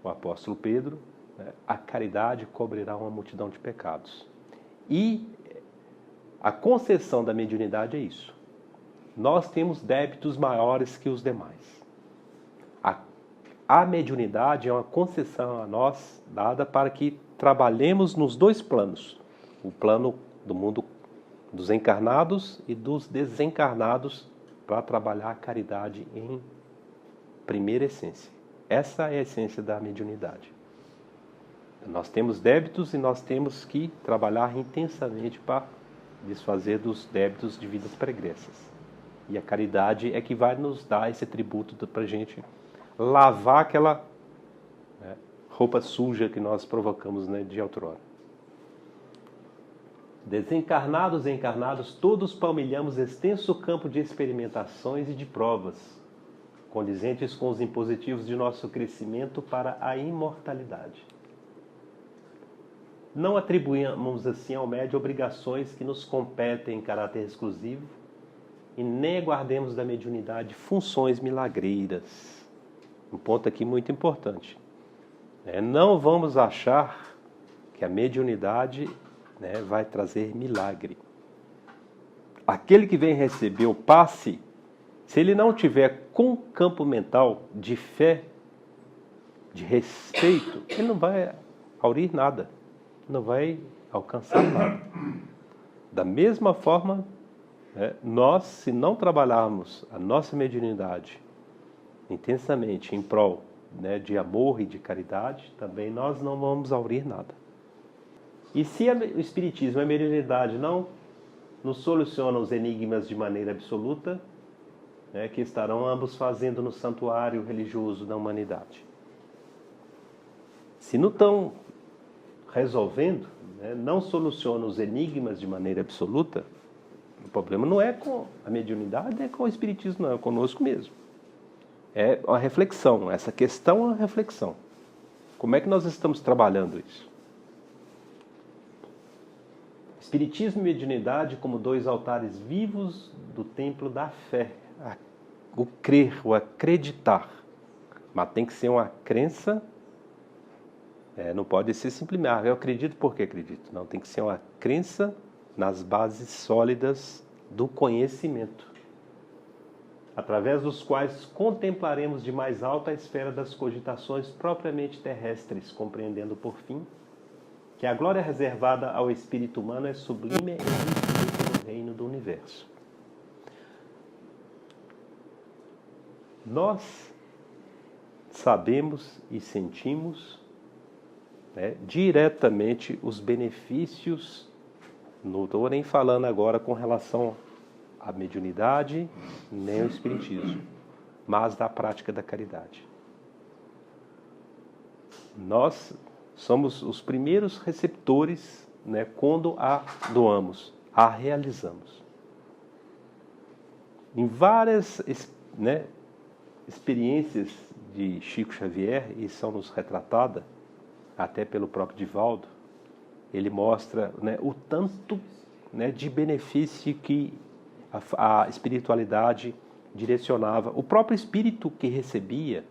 o apóstolo Pedro, a caridade cobrirá uma multidão de pecados. E a concessão da mediunidade é isso. Nós temos débitos maiores que os demais. A mediunidade é uma concessão a nós dada para que trabalhemos nos 2 planos. O plano do mundo dos encarnados e dos desencarnados, para trabalhar a caridade em primeira essência. Essa é a essência da mediunidade. Nós temos débitos e nós temos que trabalhar intensamente para desfazer dos débitos de vidas pregressas. E a caridade é que vai nos dar esse tributo para a gente lavar aquela, né, roupa suja que nós provocamos, né, de outrora. Desencarnados e encarnados, todos palmilhamos extenso campo de experimentações e de provas, condizentes com os impositivos de nosso crescimento para a imortalidade. Não atribuímos assim ao médium obrigações que nos competem em caráter exclusivo e nem aguardemos da mediunidade funções milagreiras. Um ponto aqui muito importante. Não vamos achar que a mediunidade, né, vai trazer milagre. Aquele que vem receber o passe, se ele não tiver com campo mental de fé, de respeito, ele não vai aurir nada, não vai alcançar nada. Da mesma forma, nós, se não trabalharmos a nossa mediunidade intensamente em prol, né, de amor e de caridade, também nós não vamos aurir nada. E se o Espiritismo e a mediunidade não nos solucionam os enigmas de maneira absoluta, que estarão ambos fazendo no santuário religioso da humanidade. Se não estão resolvendo, não solucionam os enigmas de maneira absoluta, o problema não é com a mediunidade, é com o Espiritismo, não, é conosco mesmo. É uma reflexão, essa questão é uma reflexão. Como é que nós estamos trabalhando isso? Espiritismo e mediunidade como 2 altares vivos do templo da fé. O crer, o acreditar. Mas tem que ser uma crença, não pode ser simplesmente, eu acredito porque acredito. Não, tem que ser uma crença nas bases sólidas do conhecimento, através dos quais contemplaremos de mais alta a esfera das cogitações propriamente terrestres, compreendendo por fim que a glória reservada ao espírito humano é sublime e infinita no reino do universo. sabemos e sentimos, né, diretamente os benefícios. Não estou nem falando agora com relação à mediunidade, nem ao espiritismo, mas da prática da caridade. Nós somos os primeiros receptores, né, quando a doamos, a realizamos. Em várias, né, experiências de Chico Xavier, e são-nos retratadas, até pelo próprio Divaldo, ele mostra, né, o tanto, né, de benefício que a espiritualidade direcionava. O próprio espírito que recebia,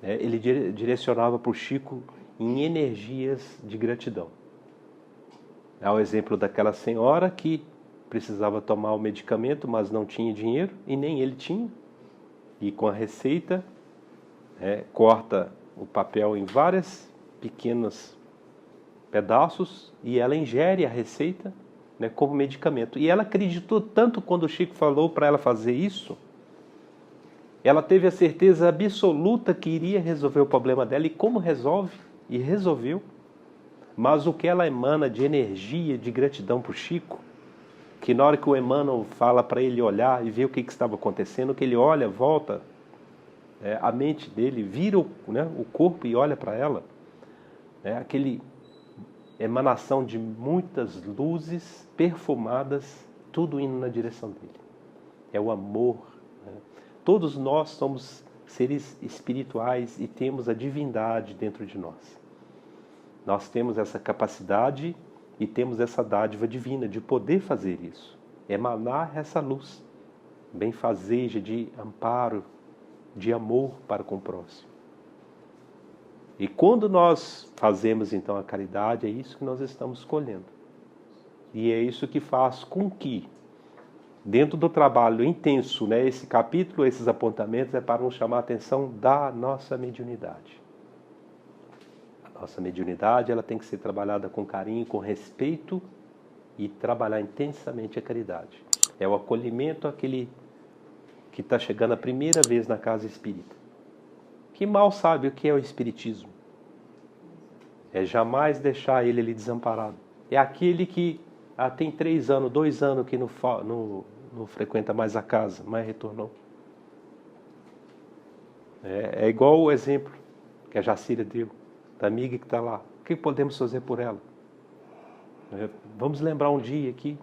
né, ele direcionava para o Chico em energias de gratidão. Há o exemplo daquela senhora que precisava tomar o medicamento, mas não tinha dinheiro, e nem ele tinha. E com a receita, corta o papel em vários pequenos pedaços e ela ingere a receita, né, como medicamento. E ela acreditou tanto quando o Chico falou para ela fazer isso, ela teve a certeza absoluta que iria resolver o problema dela. E como resolve? E resolveu. Mas o que ela emana de energia, de gratidão para o Chico, que na hora que o Emmanuel fala para ele olhar e ver o que estava acontecendo, que ele olha, volta, a mente dele vira o corpo e olha para ela, aquele emanação de muitas luzes perfumadas, tudo indo na direção dele. É o amor. Né? Todos nós somos seres espirituais e temos a divindade dentro de nós. Nós temos essa capacidade e temos essa dádiva divina de poder fazer isso. Emanar essa luz benfazeja de amparo, de amor para com o próximo. E quando nós fazemos então a caridade, é isso que nós estamos colhendo. E é isso que faz com que, dentro do trabalho intenso, né, esse capítulo, esses apontamentos, é para nos chamar a atenção da nossa mediunidade. A nossa mediunidade, ela tem que ser trabalhada com carinho, com respeito e trabalhar intensamente a caridade. É o acolhimento àquele que está chegando a primeira vez na casa espírita, que mal sabe o que é o espiritismo. É jamais deixar ele ali desamparado. É aquele que tem 3 anos, 2 anos que não frequenta mais a casa, mas retornou. É igual o exemplo que a Jacira deu, da amiga que está lá. O que podemos fazer por ela? Vamos lembrar um dia aqui,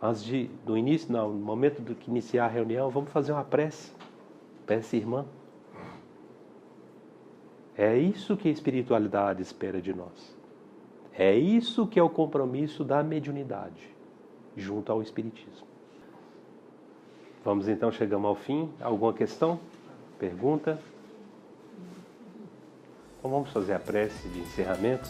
antes do início, não, no momento do que iniciar a reunião, vamos fazer uma prece para essa irmã. É isso que a espiritualidade espera de nós. É isso que é o compromisso da mediunidade, junto ao espiritismo. Vamos então, chegamos ao fim. Alguma questão? Pergunta? Então vamos fazer a prece de encerramento.